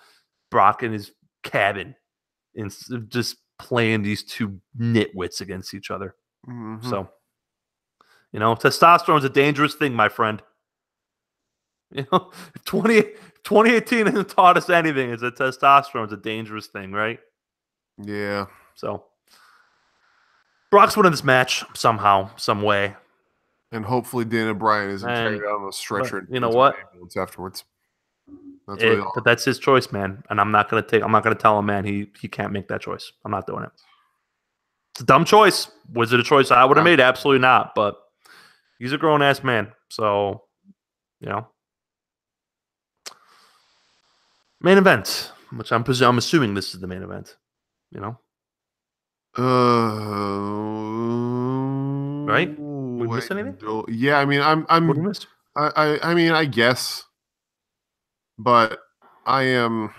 Brock in his cabin and just playing these two nitwits against each other. So, you know, testosterone is a dangerous thing, my friend. You know, 2018 hasn't taught us anything. Is that testosterone is a dangerous thing, right? Yeah. So, Brock's winning this match somehow, some way. And hopefully Dana Bryan isn't carried out on a stretcher. You know what? Afterwards. But that's his choice, man. And I'm not gonna tell him, man, he can't make that choice. I'm not doing it. It's a dumb choice. Was it a choice I would have made? Absolutely not. But he's a grown ass man. So, you know. Main event, which I'm assuming this is the main event. You know? Right? We miss anything? Yeah, I mean, what did we miss? I mean, I guess, but I am.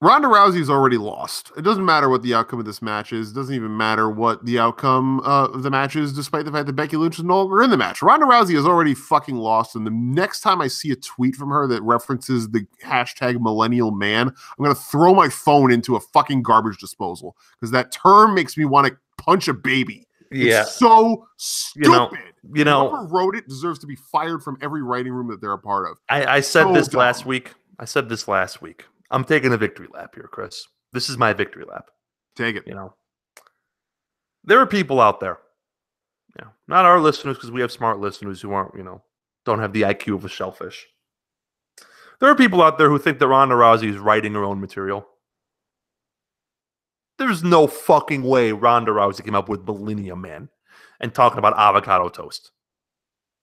Ronda Rousey's already lost. It doesn't matter what the outcome of this match is. It doesn't even matter what the outcome of the match is, despite the fact that Becky Lynch is no longer in the match. Ronda Rousey has already fucking lost, and the next time I see a tweet from her that references the hashtag millennial man, I'm going to throw my phone into a fucking garbage disposal, because that term makes me want to punch a baby. Yeah. It's so stupid. You know, whoever wrote it deserves to be fired from every writing room that they're a part of. I said this last week. I'm taking a victory lap here, Chris. This is my victory lap. Take it. You know, there are people out there, you know, not our listeners, because we have smart listeners who aren't, you know, don't have the IQ of a shellfish. There are people out there who think that Ronda Rousey is writing her own material. There's no fucking way Ronda Rousey came up with Millennium Man and talking about avocado toast.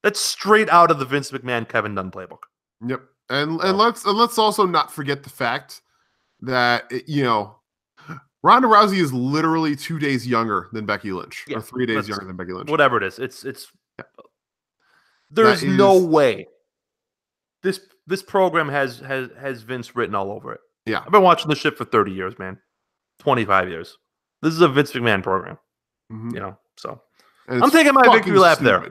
That's straight out of the Vince McMahon, Kevin Dunn playbook. Yep. And let's also not forget the fact that, you know, Ronda Rousey is literally 2 days younger than Becky Lynch, or 3 days younger than Becky Lynch. Whatever it is, there's no way this program has Vince written all over it. Yeah, I've been watching this shit for 30 years, man, 25 years. This is a Vince McMahon program, you know. So I'm taking my victory lap there.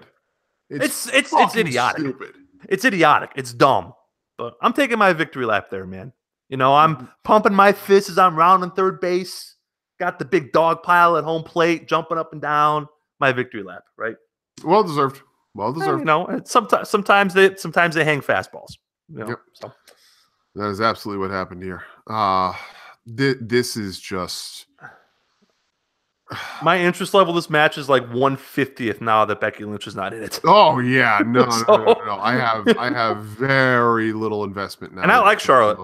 It's idiotic. Stupid. It's idiotic. It's dumb. But I'm taking my victory lap there, man. You know, I'm pumping my fists as I'm rounding third base. Got the big dog pile at home plate, jumping up and down. My victory lap, right? Well deserved. Well deserved. You know, sometimes they hang fastballs. You know, so. That is absolutely what happened here. This is just. My interest level this match is like 1/50th now that Becky Lynch is not in it. Oh yeah, no. I have very little investment now. And I like Charlotte.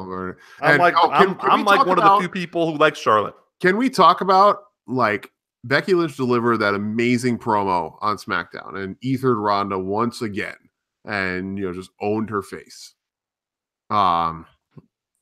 I'm like one of the few people who like Charlotte. Can we talk about, like, Becky Lynch delivered that amazing promo on SmackDown and ethered Ronda once again, and, you know, just owned her face. And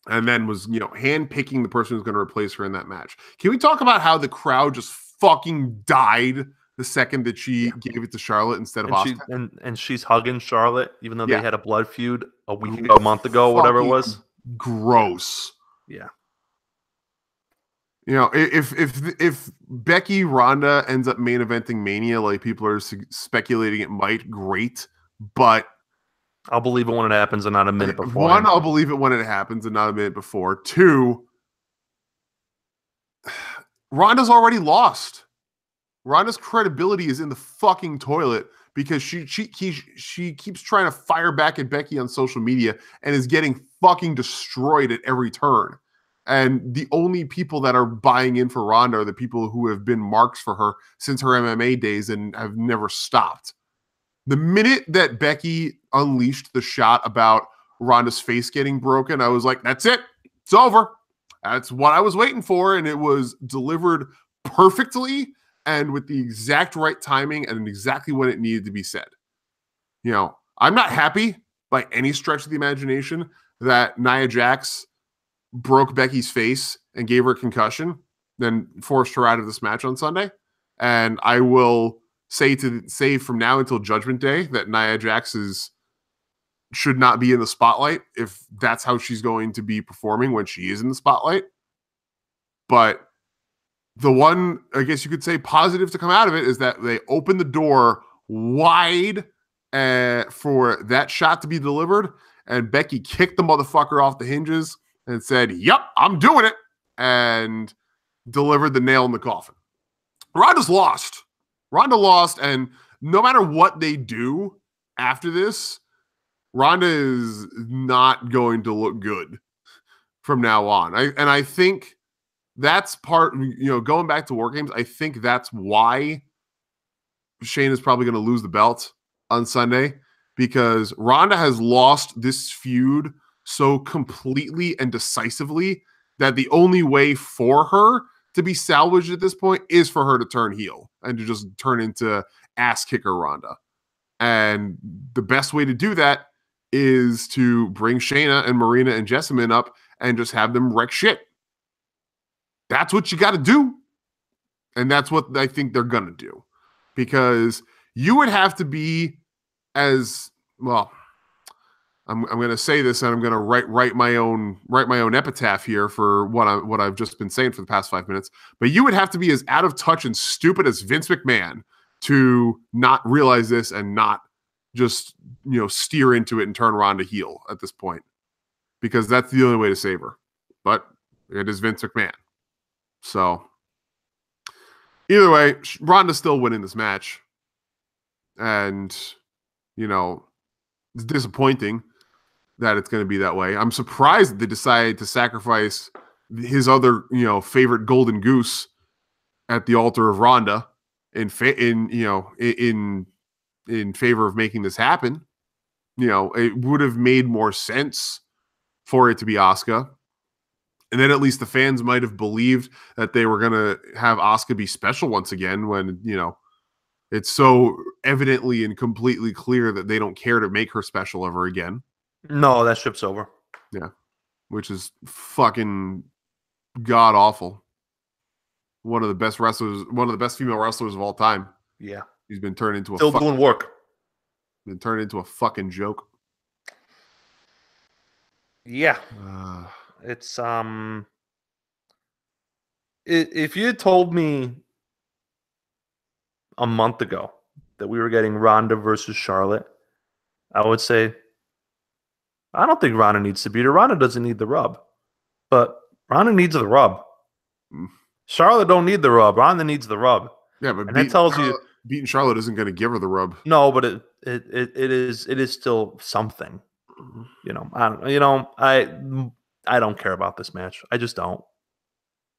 then was, you know, handpicking the person who's going to replace her in that match. Can we talk about how the crowd just fucking died the second that she gave it to Charlotte instead of Asuka? And she's hugging Charlotte, even though they had a blood feud a month ago, whatever it was. Gross. Yeah. You know, if Becky Ronda ends up main eventing Mania, like people are speculating it might, great. But I'll believe it when it happens and not a minute before. One, I'll believe it when it happens and not a minute before. Two, Ronda's already lost. Ronda's credibility is in the fucking toilet because she keeps trying to fire back at Becky on social media and is getting fucking destroyed at every turn. And the only people that are buying in for Ronda are the people who have been marks for her since her MMA days and have never stopped. The minute that Becky unleashed the shot about Ronda's face getting broken, I was like, that's it. It's over. That's what I was waiting for. And it was delivered perfectly and with the exact right timing and exactly when it needed to be said. You know, I'm not happy by any stretch of the imagination that Nia Jax broke Becky's face and gave her a concussion, then forced her out of this match on Sunday. And I will say from now until Judgment Day that Nia Jax should not be in the spotlight if that's how she's going to be performing when she is in the spotlight. But the one, I guess you could say, positive to come out of it is that they opened the door wide for that shot to be delivered, and Becky kicked the motherfucker off the hinges and said, "Yep, I'm doing it," and delivered the nail in the coffin. Ronda lost, and no matter what they do after this, Ronda is not going to look good from now on. I think that's part, going back to War Games, I think that's why Shayna is probably going to lose the belt on Sunday, because Ronda has lost this feud so completely and decisively that the only way for her to be salvaged at this point is for her to turn heel and to just turn into ass kicker Ronda. And the best way to do that is to bring Shayna and Marina and Jessamine up and just have them wreck shit. That's what you got to do. And that's what I think they're going to do. Because you would have to be as, well, I'm going to say this, and I'm going to write my own epitaph here for what I've just been saying for the past 5 minutes. But you would have to be as out of touch and stupid as Vince McMahon to not realize this and not just steer into it and turn Ronda heel at this point, because that's the only way to save her. But it is Vince McMahon. So either way, Ronda's still winning this match, and it's disappointing that it's going to be that way. I'm surprised that they decided to sacrifice his other, favorite golden goose at the altar of Ronda in favor of making this happen. It would have made more sense for it to be Asuka. And then at least the fans might have believed that they were going to have Asuka be special once again when, it's so evidently and completely clear that they don't care to make her special ever again. No, that ship's over. Yeah. Which is fucking god awful. One of the best female wrestlers of all time. Yeah. He's been turned into still doing work. Been turned into a fucking joke. Yeah. It's if you had told me a month ago that we were getting Ronda versus Charlotte, I would say I don't think Ronda needs to beat her. Ronda doesn't need the rub, but Ronda needs the rub. Charlotte don't need the rub. Ronda needs the rub. Yeah, but that tells you beating Charlotte isn't going to give her the rub. No, but it is still something. I don't care about this match. I just don't.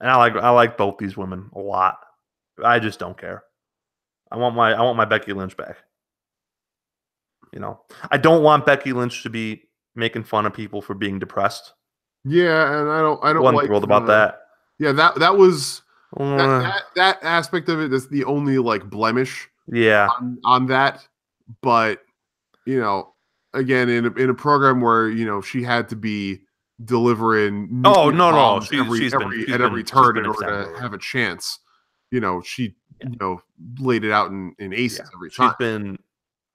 And I like both these women a lot. I just don't care. I want my Becky Lynch back. I don't want Becky Lynch to be making fun of people for being depressed. Yeah, and I don't wasn't thrilled about that. Yeah, that was that aspect of it is the only blemish. Yeah, on that. But again, in a program where she had to be delivering. Oh no, she's at every turn in order to have a chance. She laid it out in aces every time. She's been.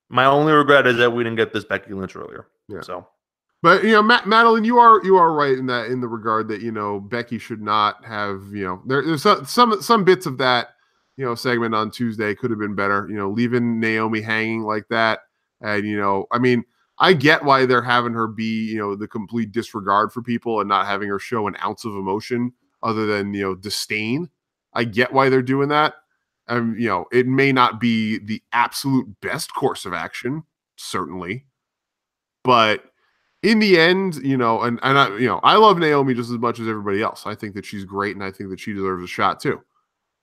My only regret is that we didn't get this Becky Lynch earlier. Yeah. So. But Madeline, you are right in the regard that Becky should not have there's some bits of that segment on Tuesday could have been better, leaving Naomi hanging like that, and I get why they're having her be the complete disregard for people and not having her show an ounce of emotion other than disdain. I get why they're doing that. It may not be the absolute best course of action, certainly, but in the end, I love Naomi just as much as everybody else. I think that she's great, and I think that she deserves a shot too.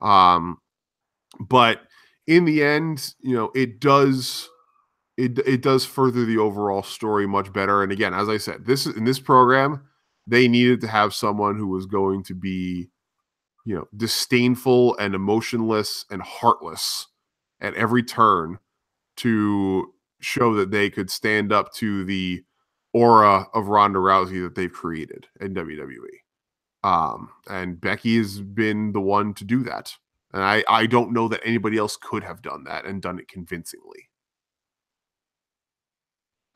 But in the end, it does further the overall story much better. And again, as I said, in this program, they needed to have someone who was going to be, disdainful and emotionless and heartless at every turn to show that they could stand up to the aura of Ronda Rousey that they've created in WWE. And Becky has been the one to do that. And I don't know that anybody else could have done that and done it convincingly.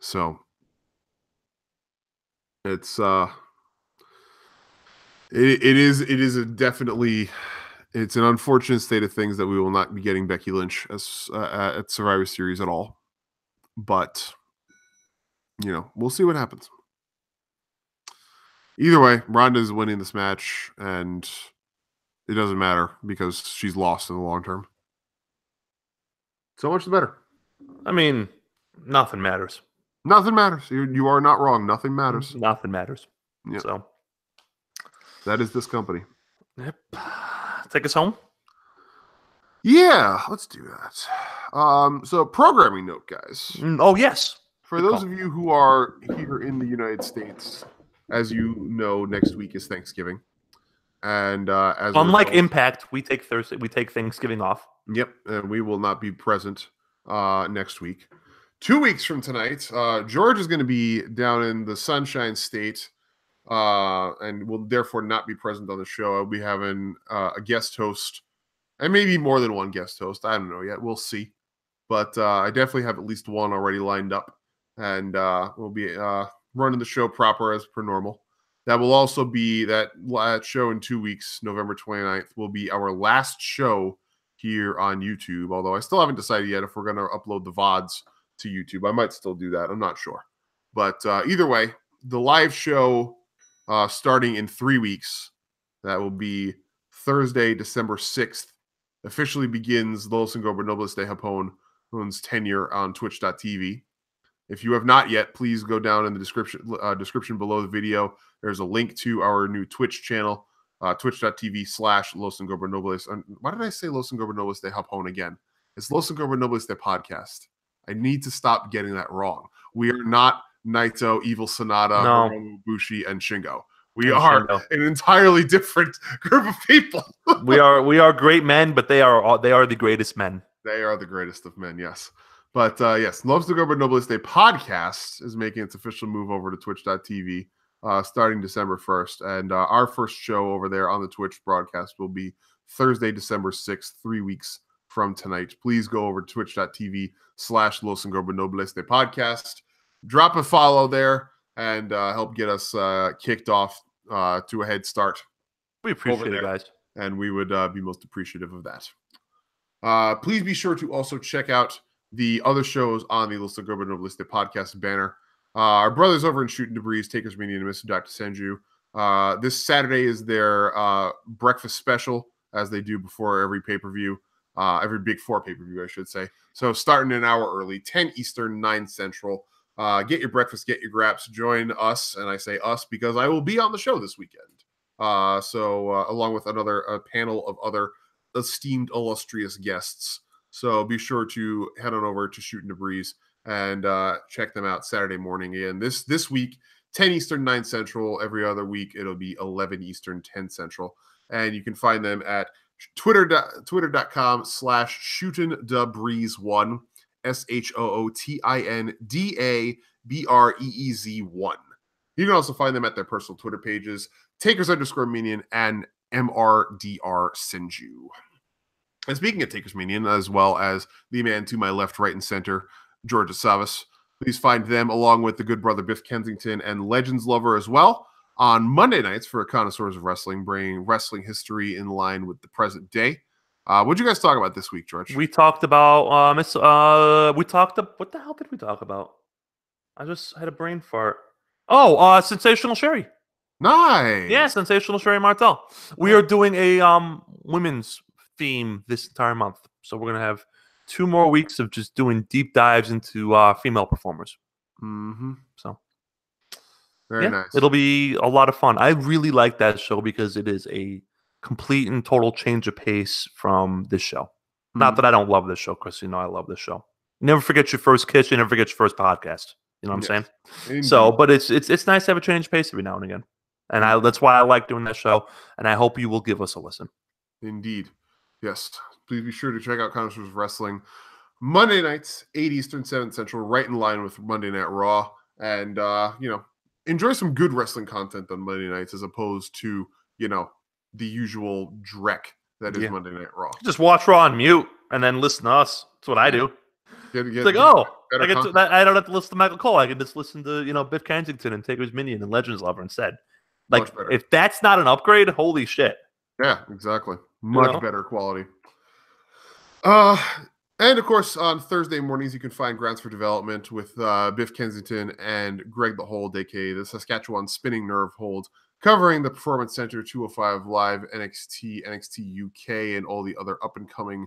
So it's it is a definitely, it's an unfortunate state of things that we will not be getting Becky Lynch as at Survivor Series at all. But we'll see what happens. Either way, Ronda's winning this match, and it doesn't matter because she's lost in the long term. So much the better. I mean, nothing matters. Nothing matters. You are not wrong. Nothing matters. Nothing matters. Yep. So that is this company. Yep. Take us home. Yeah, let's do that. So programming note, guys. Oh, yes. For those of you who are here in the United States, as you know, next week is Thanksgiving. And as unlike Impact, we take Thanksgiving off. Yep, and we will not be present next week. 2 weeks from tonight, George is going to be down in the Sunshine State and will therefore not be present on the show. I'll be having a guest host, and maybe more than one guest host. I don't know yet. We'll see. But I definitely have at least one already lined up, and we'll be running the show proper as per normal. That will also be that show in 2 weeks, November 29th, will be our last show here on YouTube, although I still haven't decided yet if we're going to upload the VODs to YouTube. I might still do that. I'm not sure. But either way, the live show starting in 3 weeks, that will be Thursday, December 6th, officially begins Los Ingobernables de Japon's tenure on Twitch.tv. If you have not yet, please go down in the description below the video. There's a link to our new Twitch channel, twitch.tv/Los Ingobernables. Why did I say Los Ingobernables de Japón again? It's Los Ingobernables de Podcast. I need to stop getting that wrong. We are not Naito, Evil Sonata, Hiromu Bushi, and Shingo. We are an entirely different group of people. we are great men, but they are the greatest men. They are the greatest of men, yes. But yes, Los Ingobernables de Podcast is making its official move over to twitch.tv starting December 1st. And our first show over there on the Twitch broadcast will be Thursday, December 6th, 3 weeks from tonight. Please go over to twitch.tv/Los Ingobernables de Podcast. Drop a follow there and help get us kicked off to a head start. We appreciate it, guys. And we would be most appreciative of that. Please be sure to also check out the other shows on the Los Ingobernables de Podcast banner. Our brothers over in Shooting Debris, Takers Media and Mr. Dr. Senju. This Saturday is their breakfast special, as they do before every pay-per-view, every Big Four pay-per-view, I should say. So starting an hour early, 10 Eastern, 9 Central. Get your breakfast, get your graps, join us, and I say us because I will be on the show this weekend. So along with another panel of other esteemed, illustrious guests. So be sure to head on over to Shooting Debris and check them out Saturday morning. Again, this week, 10 Eastern, 9 Central. Every other week, it'll be 11 Eastern, 10 Central. And you can find them at twitter.com/shootingdabreeze1, SHOOTINDABREEZ1. You can also find them at their personal Twitter pages, Takers_Minion and MRDR Senju. And speaking of Takers Minion, as well as the man to my left, right, and center, George Savas, please find them along with the good brother Biff Kensington and Legends Lover as well on Monday nights for Connoisseurs of Wrestling, bringing wrestling history in line with the present day. What'd you guys talk about this week, George? We talked about what the hell did we talk about? I just had a brain fart. Oh, Sensational Sherry. Nice. Yeah, Sensational Sherry Martel. We are doing a women's theme this entire month. So we're going to have 2 more weeks of just doing deep dives into female performers. Mm-hmm. So very nice. It'll be a lot of fun. I really like that show because it is a complete and total change of pace from this show. Mm-hmm. Not that I don't love this show, Chris. You know I love this show. You never forget your first kiss. You never forget your first podcast. You know what I'm saying? Indeed. So, but it's nice to have a change of pace every now and again. And that's why I like doing that show. And I hope you will give us a listen. Indeed. Yes. Please be sure to check out Connoisseurs of Wrestling Monday nights, 8 Eastern, 7 Central, right in line with Monday Night Raw. And, enjoy some good wrestling content on Monday nights as opposed to, the usual dreck that is Monday Night Raw. Just watch Raw on mute and then listen to us. That's what I do. It's like, I don't have to listen to Michael Cole. I can just listen to, Biff Kensington and Taker's Minion and Legends Lover instead. Like, if that's not an upgrade, holy shit. Yeah, exactly. Much better quality. And of course, on Thursday mornings, you can find Grounds for Development with Biff Kensington and Greg the Hold, aka the Saskatchewan Spinning Nerve Hold, covering the Performance Center 205 Live, NXT, NXT UK, and all the other up-and-coming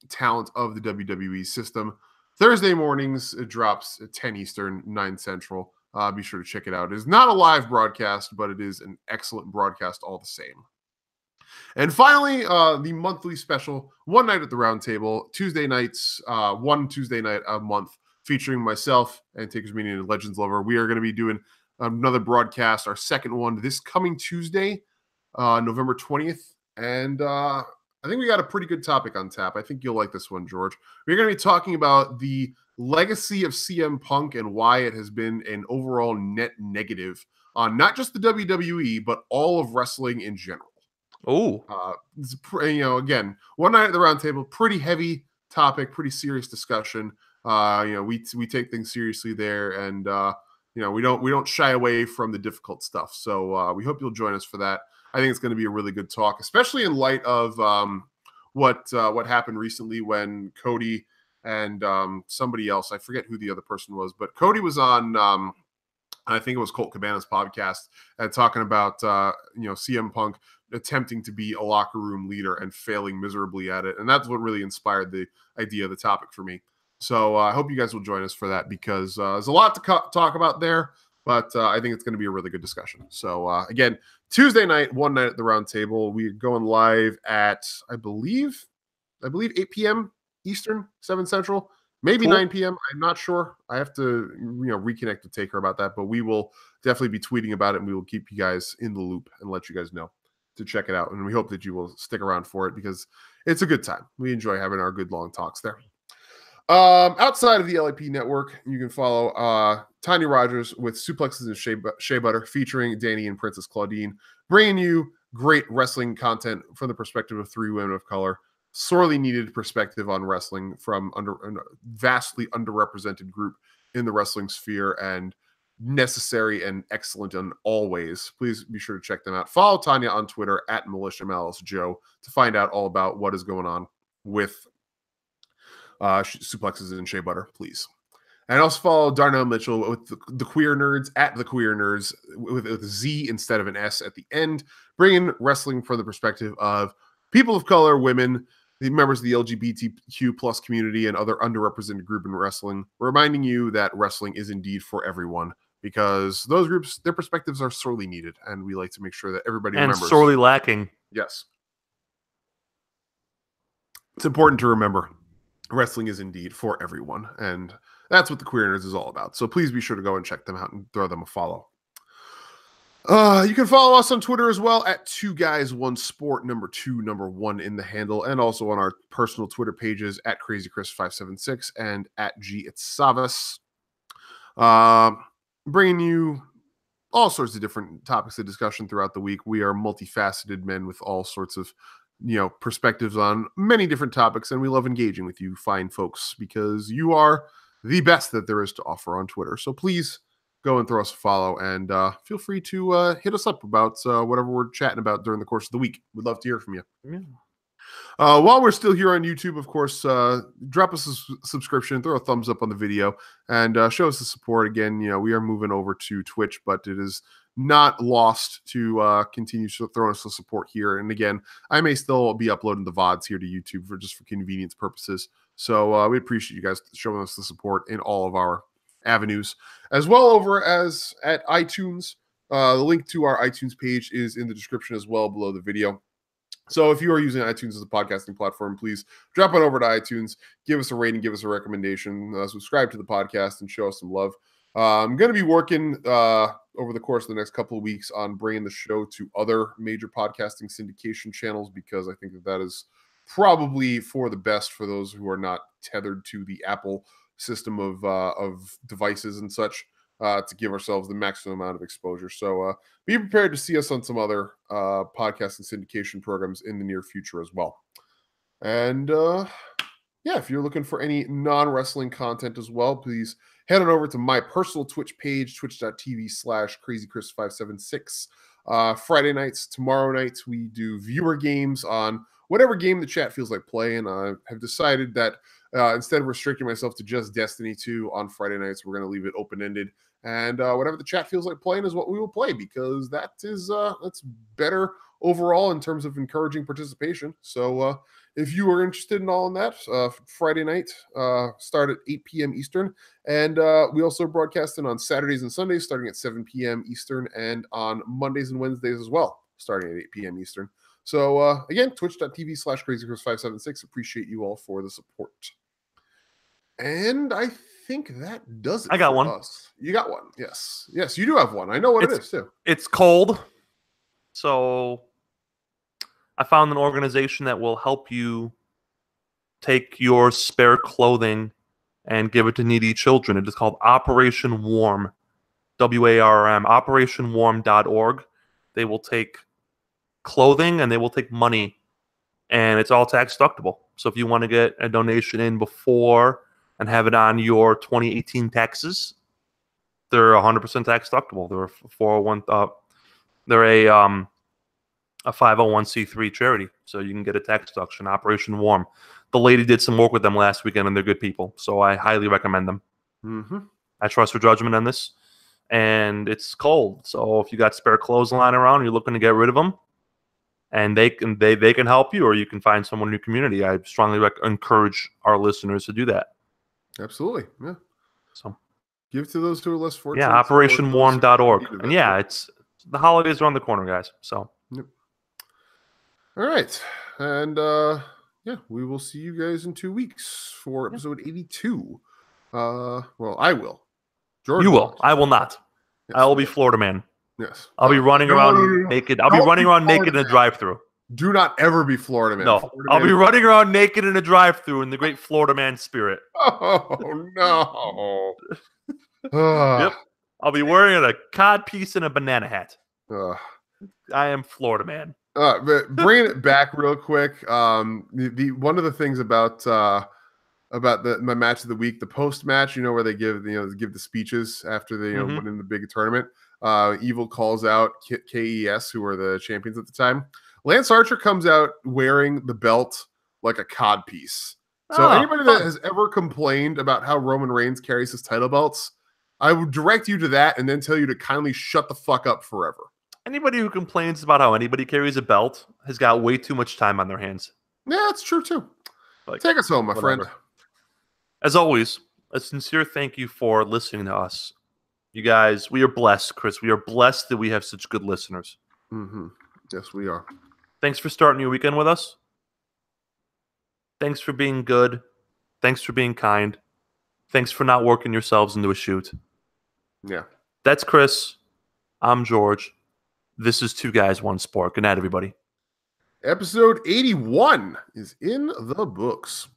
talent of the WWE system. Thursday mornings, it drops at 10 Eastern, 9 Central. Be sure to check it out. It is not a live broadcast, but it is an excellent broadcast all the same. And finally, the monthly special, One Night at the Round Table, Tuesday nights, one Tuesday night a month, featuring myself and Taker's Minion and Legends Lover. We are going to be doing another broadcast, our second one, this coming Tuesday, November 20th. And I think we got a pretty good topic on tap. I think you'll like this one, George. We're going to be talking about the legacy of CM Punk and why it has been an overall net negative on not just the WWE, but all of wrestling in general. Oh, again, One Night at the Round Table, pretty heavy topic, pretty serious discussion. We take things seriously there, and we don't shy away from the difficult stuff. So we hope you'll join us for that. I think it's going to be a really good talk, especially in light of what happened recently when Cody and somebody else, I forget who the other person was, but Cody was on. I think it was Colt Cabana's podcast, talking about CM Punk attempting to be a locker room leader and failing miserably at it. And that's what really inspired the idea of the topic for me. So I hope you guys will join us for that, because there's a lot to talk about there, but I think it's going to be a really good discussion. So again, Tuesday night, One Night at the Round Table. We're going live at, I believe 8 p.m. Eastern, 7 Central, maybe 9 p.m. I'm not sure. I have to reconnect with Taker about that, but we will definitely be tweeting about it, and we will keep you guys in the loop and let you guys know to check it out. And we hope that you will stick around for it, because it's a good time. We enjoy having our good long talks there. Outside of the LAP network, you can follow Tanya Rogers with Suplexes and Shea Butter, featuring Danny and Princess Claudine, bringing you great wrestling content from the perspective of 3 women of color. Sorely needed perspective on wrestling from a vastly underrepresented group in the wrestling sphere, and necessary and excellent in all ways. Please be sure to check them out. Follow Tanya on Twitter at Militia Malice Joe to find out all about what is going on with Suplexes and Shea Butter, please. And also follow Darnell Mitchell with the Queer Nerds at the Queer Nerds with a Z instead of an S at the end, bringing wrestling from the perspective of people of color, women, the members of the LGBTQ plus community, and other underrepresented group in wrestling, reminding you that wrestling is indeed for everyone, because those groups, their perspectives are sorely needed, and we like to make sure that everybody remembers. And sorely lacking. Yes. It's important to remember wrestling is indeed for everyone, and that's what the Queer Nerds is all about. So please be sure to go and check them out and throw them a follow. You can follow us on Twitter as well at 2guys1sport, number 2, number 1 in the handle, and also on our personal Twitter pages at crazychris576 and at GItSavas. Bringing you all sorts of different topics of discussion throughout the week. We are multifaceted men with all sorts of perspectives on many different topics, and we love engaging with you fine folks, because you are the best that there is to offer on Twitter. So please go and throw us a follow, and feel free to hit us up about whatever we're chatting about during the course of the week. We'd love to hear from you. Yeah. While we're still here on YouTube, of course, drop us a subscription, throw a thumbs up on the video, and show us the support. Again, we are moving over to Twitch, but it is not lost to continue throwing us the support here. And again, I may still be uploading the VODs here to YouTube for convenience purposes. So we appreciate you guys showing us the support in all of our avenues, as well over as at iTunes. The link to our iTunes page is in the description as well below the video. So if you are using iTunes as a podcasting platform, please drop on over to iTunes, give us a rating, give us a recommendation, subscribe to the podcast, and show us some love. I'm going to be working over the course of the next couple of weeks on bringing the show to other major podcasting syndication channels, because I think that is probably for the best for those who are not tethered to the Apple system of devices and such. to give ourselves the maximum amount of exposure. So be prepared to see us on some other podcast and syndication programs in the near future as well. And yeah, if you're looking for any non-wrestling content as well, please head on over to my personal Twitch page, twitch.tv/crazychris576. Friday nights, tomorrow nights, we do viewer games on whatever game the chat feels like playing. I have decided that instead of restricting myself to just Destiny 2 on Friday nights, we're going to leave it open-ended. And whatever the chat feels like playing is what we will play, because that's better overall in terms of encouraging participation. So if you are interested in all in that, Friday night, start at 8 p.m. Eastern. And we also broadcast it on Saturdays and Sundays starting at 7 p.m. Eastern, and on Mondays and Wednesdays as well, starting at 8 p.m. Eastern. So again, twitch.tv/crazychris576. Appreciate you all for the support. And I think that does it. I got one. Us. You got one. Yes. Yes, you do have one. I know what it is too. It's cold. So I found an organization that will help you take your spare clothing and give it to needy children. It is called Operation Warm, WARM, operationwarm.org. They will take clothing and they will take money, and it's all tax deductible. So if you want to get a donation in before and have it on your 2018 taxes, they're 100% tax deductible. They're a 401. They're a 501c3 charity, so you can get a tax deduction. Operation Warm. The lady did some work with them last weekend, and they're good people, so I highly recommend them. Mm-hmm. I trust her judgment on this, and it's cold. So if you got spare clothes lying around, and you're looking to get rid of them, and they can help you, or you can find someone in your community. I strongly encourage our listeners to do that. Absolutely, yeah. So give to those who are less fortunate. Yeah, operationwarm.org. And yeah, it's the holidays around the corner, guys. So. Yep. All right. And yeah, we will see you guys in 2 weeks for episode 82. Well, I will. George, you will. I will not. Yes. I will be Florida man. Yes. I'll be running around naked. I'll be running around naked in a drive-through. Do not ever be Florida man. No, I'll be running around naked in a drive-through in the great Florida man spirit. Oh no. Yep. I'll be wearing a cod piece and a banana hat. I am Florida man. But bringing it back real quick, the one of the things about my match of the week, the post match, where they give the speeches after they win in the big tournament. Evil calls out KES, who were the champions at the time. Lance Archer comes out wearing the belt like a cod piece. So anybody that has ever complained about how Roman Reigns carries his title belts, I would direct you to that and then tell you to kindly shut the fuck up forever. Anybody who complains about how anybody carries a belt has got way too much time on their hands. Yeah, that's true too. Take us home, my friend. As always, a sincere thank you for listening to us. You guys, we are blessed, Chris. We are blessed that we have such good listeners. Mm-hmm. Yes, we are. Thanks for starting your weekend with us. Thanks for being good. Thanks for being kind. Thanks for not working yourselves into a shoot. Yeah. That's Chris. I'm George. This is Two Guys, One Sport. Good night, everybody. Episode 81 is in the books.